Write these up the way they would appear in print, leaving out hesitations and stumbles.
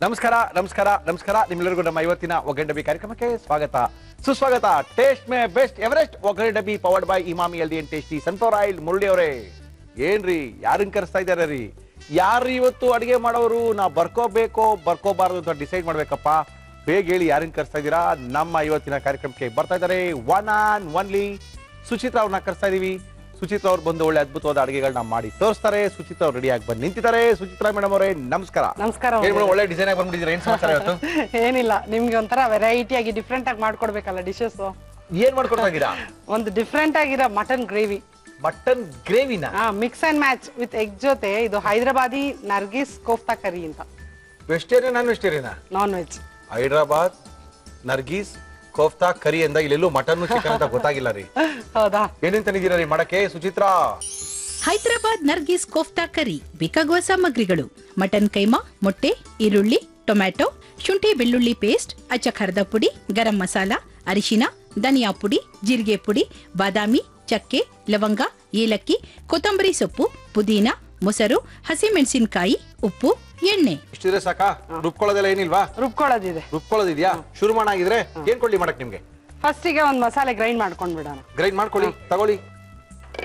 ನಮಸ್ಕಾರ ನಮಸ್ಕಾರ ನಮಸ್ಕಾರ ನಿಮ್ಮೆಲ್ಲರಿಗೂ ನಮ್ಮ ಇವತ್ತಿನ ಒಗ್ಗರಣೆ ಡಬ್ಬಿ ಕಾರ್ಯಕ್ರಮಕ್ಕೆ ಸ್ವಾಗತ ಸುಸ್ವಾಗತ. ಟೇಸ್ಟ್ ಮೇ ಬೆಸ್ಟ್ ಎವರೆಸ್ಟ್ ಒಗ್ಗರಣೆ ಡಬ್ಬಿ powered by Emami healthy and tasty sunflower oil. Murali ಅವರೇ ಏನ್ರಿ ಯಾರನ್ನ ಕರೆಸ್ತಾ ಇದ್ದಾರೆ ರೀ? ಯಾರು ಇವತ್ತು ಅಡಿಗೆ ಮಾಡೋರು? ನಾ ಬರ್ಕೋಬೇಕೋ ಬರ್ಕೋಬಾರ್ದು ಅಂತ ಡಿಸೈಡ್ ಮಾಡ್ಬೇಕಪ್ಪ. ಬೇಗ ಹೇಳಿ ಯಾರನ್ನ ಕರೆಸ್ತಾ ಇದ್ದೀರಾ? ನಮ್ಮ ಇವತ್ತಿನ ಕಾರ್ಯಕ್ರಮಕ್ಕೆ ಬರ್ತಾ ಇದ್ದಾರೆ ಒನ್ ಆನ್ ಒನ್ಲಿ ಸುಚಿತ್ರಾ ಅವ್ರನ್ನ ಕರೆಸ್ತಾ ಇದೀವಿ. ಸುಚಿತ್ರಾ ಅವ್ರು ಬಂದು ಒಳ್ಳೆ ಅದ್ಭುತವಾದ ಅಡುಗೆಗಳನ್ನ ಮಾಡಿ ತೋರಿಸ್ತಾರೆ. ಸುಚಿತ್ರಾ ಅವ್ರು ರೆಡಿ ಆಗಿ ಬಂದು ನಿಂತಿದ್ದಾರೆ. ಸುಚಿತ್ರಾ ಮೇಡಮ್ ಅವರೇ ನಮಸ್ಕಾರ. ನಮಸ್ಕಾರ. ಒಳ್ಳೆ ಡಿಸೈನ್ ಆಗಿ ಬಂದ್ಬಿಟ್ಟಿದ್ರೆ ಏನ್ ಸಮಾಚಾರ ಇವತ್ತು? ಏನಿಲ್ಲ, ನಿಮ್ಗೆ ಒಂಥರ ವೆರೈಟಿ ಆಗಿ ಡಿಫ್ರೆಂಟ್ ಆಗಿ ಮಾಡ್ಕೊಡ್ಬೇಕಲ್ಲ ಡಿಶಸ್. ಏನ್ ಮಾಡ್ಕೊಡ್ತಾ ಇದ್ದೀರಾ? ಒಂದು ಡಿಫ್ರೆಂಟ್ ಆಗಿರೋ ಮಟನ್ ಗ್ರೇವಿ. ಮಟನ್ ಗ್ರೇವಿನ mix and match with egg ಜೊತೆ. ಇದು ಹೈದರಾಬಾದಿ ನರ್ಗಿಸ್ ಕೋಫ್ತಾ ಕರಿ ಅಂತ. Vegetarian non vegetarian? Non veg. Hyderabad nargis kofta curry ಅಂದ ಇಲ್ಲೆಲ್ಲೂ ಮಟನ್ ಚಿಕನ್ ಅಂತ ಗೊತ್ತಾಗಿಲ್ಲ ರೀ. ಹೌದಾ? ಏನೇನ್ ತಂದಿದ್ದೀರಾ ರೀ ಮಾಡಕ್ಕೆ ಸುಚಿತ್ರಾ? ಹೈದರಾಬಾದ್ ನರ್ಗೀಸ್ ಕೋಫ್ತಾ ಕರಿ ಬೇಕಾಗುವ ಸಾಮಗ್ರಿಗಳು: ಮಟನ್ ಕೈಮಾ, ಮೊಟ್ಟೆ, ಈರುಳ್ಳಿ, ಟೊಮ್ಯಾಟೊ, ಶುಂಠಿ ಬೆಳ್ಳುಳ್ಳಿ ಪೇಸ್ಟ್, ಅಚ್ಚ ಖಾರದ ಪುಡಿ, ಗರಂ ಮಸಾಲ, ಅರಿಶಿನ, ಧನಿಯಾ ಪುಡಿ, ಜೀರಿಗೆ ಪುಡಿ, ಬಾದಾಮಿ, ಚಕ್ಕೆ, ಲವಂಗ, ಏಲಕ್ಕಿ, ಕೊತ್ತಂಬರಿ ಸೊಪ್ಪು, ಪುದೀನ, ಮೊಸರು, ಹಸಿಮೆಣಸಿನಕಾಯಿ, ಉಪ್ಪು, ಎಣ್ಣೆ. ಇಷ್ಟಿದ್ರೆ ಸಾಕಾ? ರುಬ್ಕೊಳ್ಳೋದೆಲ್ಲ ಏನಿಲ್ವಾ? ರುಬ್ಕೊಳ್ಳೋದಿದೆ. ರುಬ್ಕೊಳ್ಳೋದಿದ್ಯಾ? ಶುರು ಮಾಡಾಗಿದ್ರೆ ಏನ್ ಕೊಡ್ಲಿ ಮಾಡಕ್ ನಿಮ್ಗೆ? ಫಸ್ಟಿಗೆ ಒಂದು ಮಸಾಲೆ ಗ್ರೈಂಡ್ ಮಾಡ್ಕೊಂಡ್ ಬಿಡೋಣ. ಗ್ರೈಂಡ್ ಮಾಡ್ಕೊಳ್ಳಿ, ತಗೊಳ್ಳಿ.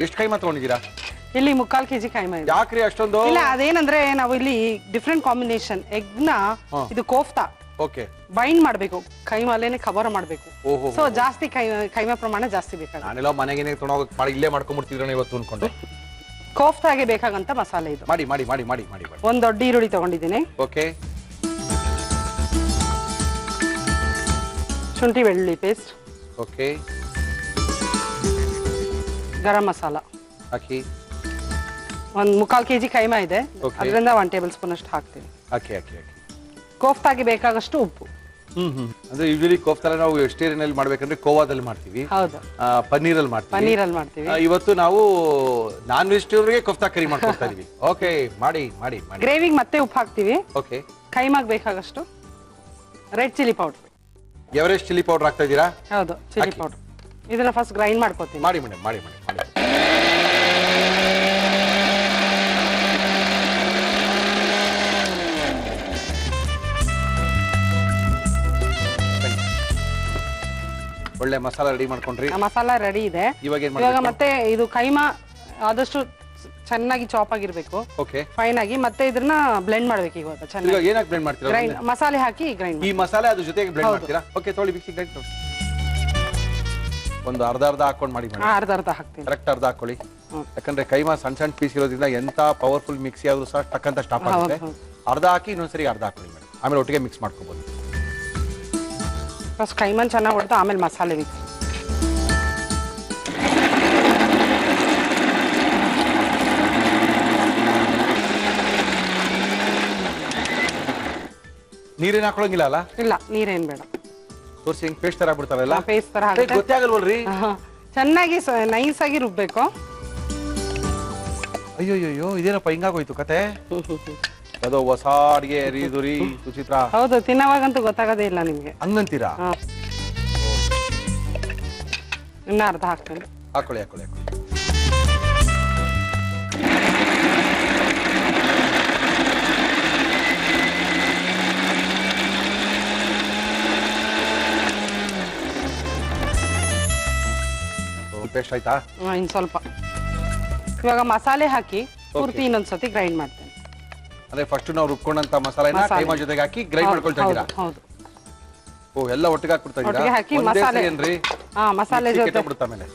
ಎಷ್ಟು ಕೈಮಾ ತಗೊಂಡಿದ್ದೀರಾ? ಇಲ್ಲಿ 3/4 kg ಕೈಮಾ ಇದೆ. ಯಾಕ್ರಿ ಅಷ್ಟೊಂದು? ಇಲ್ಲ, ಅದೇನಂದ್ರೆ ನಾವು ಇಲ್ಲಿ ಡಿಫ್ರೆಂಟ್ ಕಾಂಬಿನೇಷನ್ ಎಗ್ ನ ಇದು ಕೋಫ್ತಾ ಓಕೆ ಬೈಂಡ್ ಮಾಡ್ಬೇಕು, ಕೈಮಾಲೇನೆ ಕವರ್ ಮಾಡ್ಬೇಕು. ಓಹೋ. ಸೊ ಜಾಸ್ತಿ ಕೈಮಾ ಪ್ರಮಾಣ ಜಾಸ್ತಿ ಬೇಕಾಗುತ್ತೆ. ನಾನೆಲ್ಲ ಮನೆಗೆ ತೊಗೊಂಡೋಗಿ ಮಾಡಿ ಇಲ್ಲೇ ಮಾಡ್ಕೊಂಡ್ಬಿಡ್ತಿದ್ರು ಇವತ್ತು ಅನ್ಕೊಂಡು. ಕೋಫ್ತಾಗೆ ಬೇಕಾಗಂತ ಮಸಾಲೆ ಇದು. ಮಾಡಿ ಮಾಡಿ ಮಾಡಿ ಮಾಡಿ ಮಾಡಿ. ಒಂದ್ ದೊಡ್ಡ ಈರುಳ್ಳಿ ತಗೊಂಡಿದ್ದೀನಿ. ಓಕೆ. ಶುಂಠಿ ಬೆಳ್ಳುಳ್ಳಿ ಪೇಸ್ಟ್. ಓಕೆ. ಗರಂ ಮಸಾಲ ಹಾಕಿ. ಒಂದ್ 3/4 kg ಕೈಮಾ ಇದೆ, Okay. ಅದರಿಂದ 1 ಟೇಬಲ್ ಸ್ಪೂನ್ ಅಷ್ಟು ಹಾಕ್ತೀನಿ. ಹಾಕಿ ಹಾಕಿ ಹಾಕಿ. ಕೋಫ್ತಾಗೆ ಬೇಕಾಗಷ್ಟು ಉಪ್ಪು. ಅಂದ್ರೆ ಯೂಶಲಿ ಕೋಫ್ತಾನ ನಾವು ವೆಜಿಟೇರಿಯನ್ ಅಲ್ಲಿ ಮಾಡ್ಬೇಕಂದ್ರೆ ಕೋವಾದಲ್ಲಿ ಮಾಡ್ತೀವಿ, ಹೌದು, ಪನ್ನೀರಲ್ಲಿ ಮಾಡ್ತೀವಿ. ಪನ್ನೀರಲ್ಲಿ ಮಾಡ್ತೀವಿ. ಇವತ್ತು ನಾವು ನಾನ್ ವೆಜಿಟೇರಿಯನ್ಗೆ ಕೋಫ್ತಾ ಕರಿ ಮಾಡ್ಕೊಳ್ತಾ ಇದೀವಿ. ಓಕೆ, ಮಾಡಿ ಮಾಡಿ ಮಾಡಿ. ಗ್ರೇವಿಗೆ ಮತ್ತೆ ಉಪ್ಪು ಹಾಕ್ತಿವಿ. ಓಕೆ. ಕೈಮಾಗ್ ಬೇಕಾಗಷ್ಟು red chilli powder. Everest chilli powder ಹಾಕ್ತಾ ಇದ್ದೀರಾ? ಹೌದು, ಚಿಲ್ಲಿ ಪೌಡರ್. ಇದನ್ನ ಫಸ್ಟ್ ಗ್ರೈಂಡ್ ಮಾಡ್ಕೊತೀನಿ. ಮಾಡಿ ಮೇಡಮ್, ಮಾಡಿ ಮಾಡಿ ಮಾಡಿ. ಒಳ್ಳೆ ಮಸಾಲ ರೆಡಿ ಮಾಡ್ಕೊಂಡ್ರಿ. ಮಸಾಲ ರೆಡಿ ಇದೆ. ಇವಾಗ ಮತ್ತೆ ಇದು ಕೈಮಾ ಆದಷ್ಟು ಚೆನ್ನಾಗಿ ಚಾಪ್ ಆಗಿರ್ಬೇಕು, ಓಕೆ, ಫೈನ್ ಆಗಿ. ಮತ್ತೆ ಇದನ್ನ ಬ್ಲೆಂಡ್ ಮಾಡ್ಬೇಕು ಇವಾಗ ಇವಾಗ ಚೆನ್ನಾಗಿ. ಏನಕ್ಕೆ ಬ್ಲೆಂಡ್ ಮಾಡ್ತೀರಾ? ಗ್ರೈಂಡ್ ಮಸಾಲೆ ಹಾಕಿ ಗ್ರೈಂಡ್. ಈ ಮಸಾಲೆ ಅದ್ರ ಜೊತೆಗೆ ಬ್ಲೆಂಡ್ ಮಾಡ್ತೀರಾ? ಓಕೆ, ತೊಳಿ ಮಿಕ್ಸಿ ಗ್ರೈಂಡ್. ಒಂದು ಅರ್ಧ ಹಾಕೊಂಡು ಮಾಡಿ ಮೇಡಮ್. ಅರ್ಧ ಹಾಕ್ತೀನಿ. ಕರೆಕ್ಟ್ ಅರ್ಧ ಹಾಕೊಳ್ಳಿ. ಯಾಕಂದ್ರೆ ಕೈಮಾ ಸಣ್ಣ ಸಣ್ಣ ಪೀಸ್ ಇರೋದ್ರಿಂದ ಎಂತ ಪವರ್ಫುಲ್ ಮಿಕ್ಸಿ ಆದ್ರೂ ಸಹ ಟಕ್ಕಂತ ಸ್ಟಾಪ್ ಆಗುತ್ತೆ. ಅರ್ಧ ಹಾಕಿ ಇನ್ನೊಂದ್ಸರಿ ಅರ್ಧ ಹಾಕೊಳ್ಳಿ ಮೇಡಮ್. ಆಮೇಲೆ ಒಟ್ಟಿಗೆ ಮಿಕ್ಸ್ ಮಾಡ್ಕೋಬಹುದು. ಫಸ್ಟ್ ಕೈಮಾನ್ ಚೆನ್ನಾಗಿ ಹೊಡೆದು ಆಮೇಲೆ ಮಸಾಲೆ ಮಿಕ್ಸ್. ನೀರೇನ್ ಹಾಕೊಳಂಗಿಲ್ಲ ಅಲ್ಲ? ಇಲ್ಲ, ನೀರೇನ್ ಬೇಡ. ತೋರಿಸಿ ಹೆಂಗ್ ಪೇಸ್ಟ್ ತರ ಆಗ್ಬಿಡ್ತಾರಲ್ಲ? ಪೇಸ್ಟ್ ತರ ಆಗುತ್ತೆ. ಗೊತ್ತೇ ಆಗಲ್ವಲ್ರಿ? ಚೆನ್ನಾಗಿ ನೈಸ್ ಆಗಿ ರುಬ್ಬೇಕು. ಅಯ್ಯೋ ಇದೇನಪ್ಪ ಹಿಂಗಾಗೋಯ್ತು ಕತೆ? ಅದು ಹೊಸ ಅಡಿಗೆ ಇದು ರೀ ಸುಚಿತ್ರಾ. ಹೌದು, ತಿನ್ನವಾಗಂತೂ ಗೊತ್ತಾಗೋದೇ ಇಲ್ಲ ನಿಮ್ಗೆ. ಹಂಗಂತೀರಾ? ಇನ್ನ ಅರ್ಧ ಹಾಕ್ತೇನೆ. ಹಾಕೊಳ್ಳಿ ಹಾಕೊಳ್ಳಿ ಹಾಕೊಳ್ಳಿ. ಪೇಸ್ಟ್ ಆಯ್ತಾ? ಇನ್ ಸ್ವಲ್ಪ. ಇವಾಗ ಮಸಾಲೆ ಹಾಕಿ ಪೂರ್ತಿ ಇನ್ನೊಂದ್ಸತಿ ಗ್ರೈಂಡ್ ಮಾಡ್ತೇನೆ. ಅಂದ್ರೆ ಫಸ್ಟ್ ನಾವು ರುಬ್ಕೊಂಡಂತ ಮಸಾಲೆನ ಕೈಮಾ ಜೊತೆಗೆ ಹಾಕಿ ಗ್ರೈಂಡ್ ಮಾಡ್ಕೊಳ್ತಾ ಇದ್ದೀರಾ? ಹೌದು. ಓ, ಎಲ್ಲ ಒಟ್ಟಿಗೆ ಹಾಕ್ಬಿಡ್ತಾ ಇದ್ದೀರಾ? ಒಟ್ಟಿಗೆ ಹಾಕಿ ಮಸಾಲೆ ಏನ್ರಿ? ಮಸಾಲೆ ಜೊತೆ ಬಿಡುತ್ತಾ ಮೇಲೆ.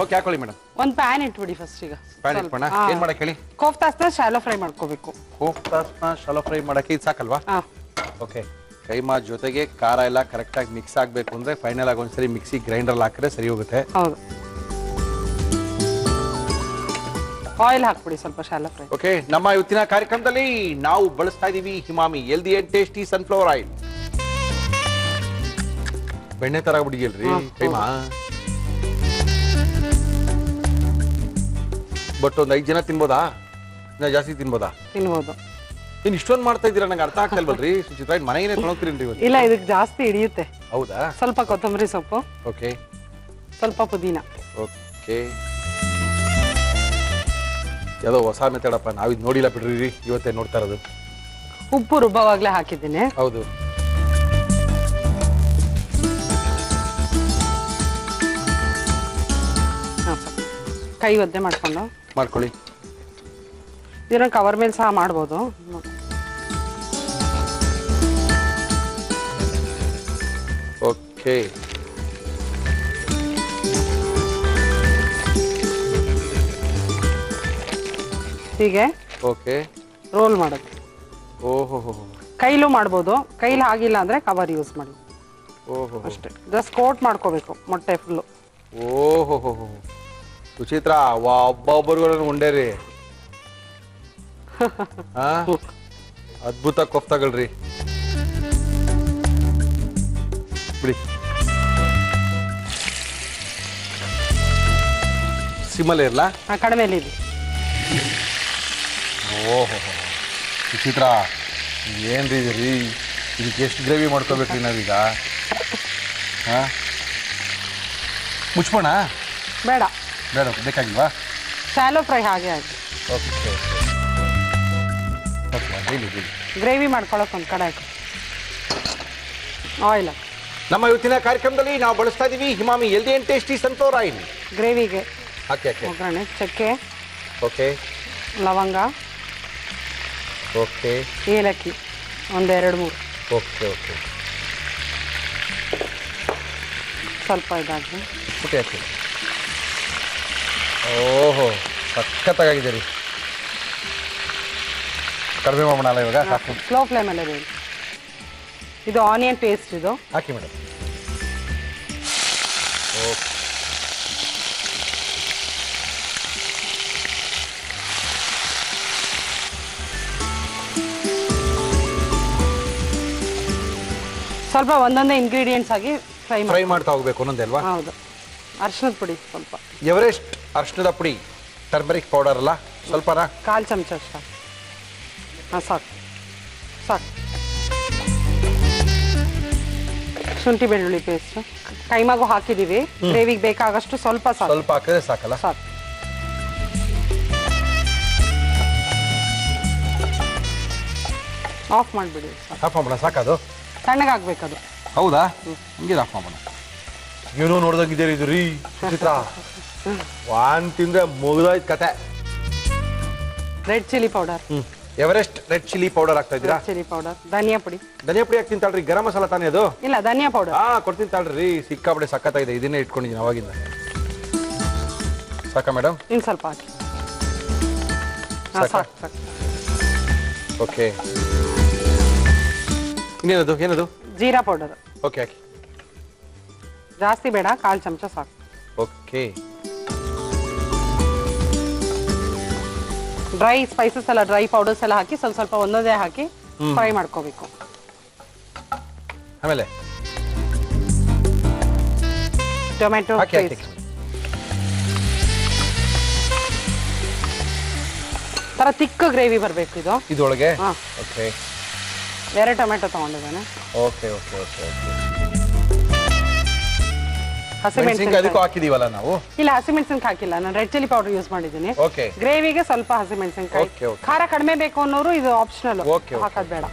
ಓಕೆ, ಹಾಕೊಳ್ಳಿ ಮೇಡಮ್. ಒಂದ್ ಪ್ಯಾನ್ ಇಟ್ಬಿಡಿ ಫಸ್ಟ್. ಈಗ ಪ್ಯಾನ್ ಇಟ್ಕೋಣ. ಏನ್ ಮಾಡಕ್ಕೆ ಹೇಳಿ? ಕೋಫ್ತಾಸ್ನ ಶಾಲೋ ಫ್ರೈ ಮಾಡ್ಕೋಬೇಕು. ಕೋಫ್ತಾಸ್ನ ಶಾಲೋ ಫ್ರೈ ಮಾಡಕ್ಕೆ ಇದು ಸಾಕಲ್ವಾ? ಓಕೆ. ಕೈಮಾ ಜೊತೆಗೆ ಖಾರ ಎಲ್ಲ ಕರೆಕ್ಟ್ ಆಗಿ ಮಿಕ್ಸ್ ಆಗ್ಬೇಕು ಅಂದ್ರೆ ಫೈನಲ್ ಆಗಿ ಒಂದ್ಸರಿ ಮಿಕ್ಸಿ ಗ್ರೈಂಡರ್ ಹಾಕಿದ್ರೆ ಸರಿ ಹೋಗುತ್ತೆ. ಹೌದು. ಆಯಿಲ್ ಹಾಕ್ಬಿಡಿ ಸ್ವಲ್ಪ ಶಾಲೋ ಫ್ರೈ. ಓಕೆ, ನಮ್ಮ ಇವತ್ತಿನ ಕಾರ್ಯಕ್ರಮದಲ್ಲಿ ನಾವು ಬಳಸ್ತಾ ಇದೀವಿ Emami healthy and tasty sunflower oil. ಬೆಣ್ಣೆ ತರ ಬಿಡಿಯಲ್ರಿ ಕೈಮಾ. ಬಟ್ ಒಂದ್ 5 ಜನ ತಿನ್ಬೋದಾ? ಇನ್ನ ಜಾಸ್ತಿ ತಿನ್ಬೋದಾ? ತಿನ್ಬೋದು. ಇನ್ ಇಷ್ಟೊಂದು ಮಾಡ್ತಾ ಇದ್ದೀರಾ? ನಂಗೆ ಅರ್ಥ ಆಗ್ತಾ ಇಲ್ವಲ್ರಿ ಸುಚಿತ್ರಾ. ಮನೆಗೇನೆ ತೊಗೊಂಡ್ತೀರಿ ಇವತ್ತು? ಇಲ್ಲ, ಇದಕ್ಕೆ ಜಾಸ್ತಿ ಹಿಡಿಯುತ್ತೆ. ಹೌದಾ? ಸ್ವಲ್ಪ ಕೊತ್ತಂಬರಿ ಸೊಪ್ಪು, ಓಕೆ, ಸ್ವಲ್ಪ ಪುದೀನ. ಓಕೆ. ಯಾವುದೋ ಹೊಸ ಮೆಥಡಪ್ಪ, ನಾವಿದ್ ನೋಡಿಲ್ಲ ಬಿಡ್ರಿ, ಇವತ್ತೇ ನೋಡ್ತಾ ಇರೋದು. ಉಪ್ಪು ರುಬ್ಬವಾಗ್ಲೇ ಹಾಕಿದ್ದೀನಿ. ಹೌದು. ಕೈ ಒದ್ದೆ ಮಾಡ್ಕೊಂಡು ಮಾಡ್ಕೊಳ್ಳಿ. ಇದನ್ನ ಕವರ್ ಮೇಲೆ ಸಹ ಮಾಡ್ಬೋದು. ಓಕೆ. ಹೀಗೆ ಓಕೆ ರೋಲ್ ಮಾಡೋದು. ಓಹೋ. ಕೈಲೂ ಮಾಡ್ಬೋದು, ಕೈಲಿ ಆಗಿಲ್ಲ ಅಂದ್ರೆ ಕವರ್ ಯೂಸ್ ಮಾಡಿ. ಓಹೋ ಅಷ್ಟೇ, ಜಸ್ಟ್ ಕೋಟ್ ಮಾಡ್ಕೋಬೇಕು ಮೊಟ್ಟೆ ಫುಲ್ಲು. ಓಹೋ ಸುಚಿತ್ರ, ಒಬ್ಬೊಬ್ಬರಿಗೂ ಉಂಡೆ ರೀ. ಅದ್ಭುತ ಕೊಫ್ತಾಗಳ್ರಿ ಬಿಡಿ. ಸಿಮ್ಮಲ್ಲೇ ಇರ್ಲಾ? ಕಡಿಮೆಲಿ ಇದೆ. ಓಹೋ ಸುಚಿತ್ರ, ಏನ್ರಿ ಇದು ರೀ, ಇದಕ್ಕೆ ಎಷ್ಟು ಗ್ರೇವಿ ಮಾಡ್ಕೋಬೇಕ್ರಿ ನಾವೀಗ? ಹಾ, ಮುಚ್ಕೋಣ? ಬೇಡ ಬೇಡ, ಬೇಕಾಗಿಲ್ವಾ? ಶಾಲೋ ಫ್ರೈ ಹಾಗೆ ಆಗಿ. ಓಕೆ ಓಕೆ, ಹೇಳಿ ಹೇಳಿ. ಗ್ರೇವಿ ಮಾಡ್ಕೊಳಕ್ ಒಂದು ಕಡೆ ಹಾಕಿ ಆಯಿಲ್. ನಮ್ಮ ಇವತ್ತಿನ ಕಾರ್ಯಕ್ರಮದಲ್ಲಿ ನಾವು ಬಳಸ್ತಾ ಇದೀವಿ Emami healthy and tasty sunflower oil. ಗ್ರೇವಿಗೆ ಹಾಕಿ ಹಾಕಿ. ಒಗ್ಗರಣೆ, ಚಕ್ಕೆ, ಓಕೆ ಲವಂಗ, ಓಕೆ, ಏಲಕ್ಕಿ ಒಂದು 2-3. Okay okay. ಸ್ವಲ್ಪ ಇದಾಗಿ ಪುಟಿ ಹಾಕಿ. ಓಹೋ, ಸಖತ್ತಾಗಿದೆ ರೀ. ಕಡಿಮೆ ಮಾಡೋಣ ಅಲ್ಲ ಇವಾಗ? ಸಾಕು, ಸ್ಲೋ ಫ್ಲೇಮಲ್ಲೇ ಬೇಡಿ. ಇದು ಆನಿಯನ್ ಪೇಸ್ಟ್, ಇದು ಹಾಕಿ ಮೇಡಮ್. ಓಕೆ, ಸ್ವಲ್ಪ ಒಂದೊಂದೇ ಇಂಗ್ರೀಡಿಯೆಂಟ್ಸ್ ಆಗಿ ಫ್ರೈ ಮಾಡ್ತಾ ಹೋಗ್ಬೇಕು ಒಂದೊಂದೇ ಅಲ್ವಾ? ಹೌದು. ಅರಿಶಿನದ ಪುಡಿ ಸ್ವಲ್ಪ, ಎವರೆಸ್ಟ್ ಅರಿಶಿನದ ಪುಡಿ, ಟರ್ಮರಿಕ್ ಪೌಡರ್ ಅಲ್ಲ, ಸ್ವಲ್ಪನಾ? 1/4 ಚಮಚ ಅಷ್ಟ. ಹಾಂ, ಸಾಕು ಸಾಕು. ಶುಂಠಿ ಬೆಳ್ಳುಳ್ಳಿ ಪೇಸ್ಟ್ ಕೈಮಾಗೂ ಹಾಕಿದ್ದೀವಿ. ಗ್ರೇವಿಗೆ ಬೇಕಾಗಷ್ಟು ಸ್ವಲ್ಪ ಸಾಕು. ಸ್ವಲ್ಪ ಹಾಕಿದ್ರೆ ಸಾಕಲ್ಲ? ಸಾಕು. ಆಫ್ ಮಾಡಿಬಿಡಿ. ಆಫ್ ಮಾಡೋಣ? ಸಾಕದು? ತಣ್ಣಗಾಗ್ಬೇಕದು. ಹೌದಾ? ಹಿಂಗೆ ಆಫ್ ಮಾಡೋಣ. ಏನೋ ನೋಡ್ದಂಗಿದೆ ಇದು ರೀ ಚಿತ್ರ. ವಾನ್ ತಿಂದ್ರೆ ಮುಗಿದೋಯ್ತು ಕತೆ. Red chilli powder, Everest red chilli powder ಹಾಕ್ತಾ ಇದ್ದೀರಾ? ಚಿಲ್ಲಿ ಪೌಡರ್, ಧನಿಯಾ ಪುಡಿ. ಧನಿಯಾ ಪುಡಿ ಹಾಕ್ತೀನಿ ತಾಳ್ರಿ. ಗರಂ ಮಸಾಲ ತಾನೇ ಅದು? ಇಲ್ಲ, ಧನಿಯಾ ಪೌಡರ್. ಕೊಡ್ತೀನಿ ತಾಳ್ರಿ. ಸಿಕ್ಕಾಪಡೆ ಸಖತ್ತಾಗಿದೆ. ಇದನ್ನೇ ಇಟ್ಕೊಂಡಿದ್ದೀನಿ ಅವಾಗಿಂದ. ಸಾಕಾ ಮೇಡಮ್? ಇನ್ನು ಸ್ವಲ್ಪ ಹಾಕಿ. ಸಾಕು ಸಾಕು. ಓಕೆ. ಇನ್ನೇನದು? ಏನದು? ಜೀರಾ ಪೌಡರ್. ಓಕೆ, ಹಾಕಿ. ಜಾಸ್ತಿ ಬೇಡ, 1/4 ಚಮಚ ಸಾಕು. ಓಕೆ. ಡ್ರೈ ಸ್ಪೈಸಸ್ ಎಲ್ಲ, ಡ್ರೈ ಪೌಡರ್ಸ್ ಎಲ್ಲ ಹಾಕಿ ಸ್ವಲ್ಪ ಸ್ವಲ್ಪ ಒಂದೊಂದೇ ಹಾಕಿ ಫ್ರೈ ಮಾಡ್ಕೋಬೇಕು. ಆಮೇಲೆ ಟೊಮೆಟೊ ಪೇಸ್ಟ್. ತರ ತಿಕ್ಕ ಗ್ರೇವಿ ಬರಬೇಕು ಇದು. ಇದೊಳಗೆ? ಹಾ. ಓಕೆ. 2 ಟೊಮೆಟೊ ತಗೊಂಡಿದ್ದಾನೆ. Okay okay okay okay. ಹಸಿಮೆಣಸಿನಕಾಯಿ ಅದಕ್ಕೂ ಹಾಕಿದೀವಲ್ಲ ನಾವು? ಇಲ್ಲ, ಹಸಿಮೆಣಸಿನಕಾಯಿ ಹಾಕಿಲ್ಲ, ನಾನು ರೆಡ್ ಚಿಲ್ಲಿ ಪೌಡರ್ ಯೂಸ್ ಮಾಡಿದ್ದೀನಿ. ಓಕೆ. ಗ್ರೇವಿಗೆ ಸ್ವಲ್ಪ ಹಸಿಮೆಣಸಿನಕಾಯಿ. Okay okay. ಖಾರ ಕಡಿಮೆ ಬೇಕು ಅನ್ನೋರು ಇದು ಆಪ್ಷನಲ್, ಓಕೆ ಓಕೆ. ಹಾಕೋದು ಬೇಡ.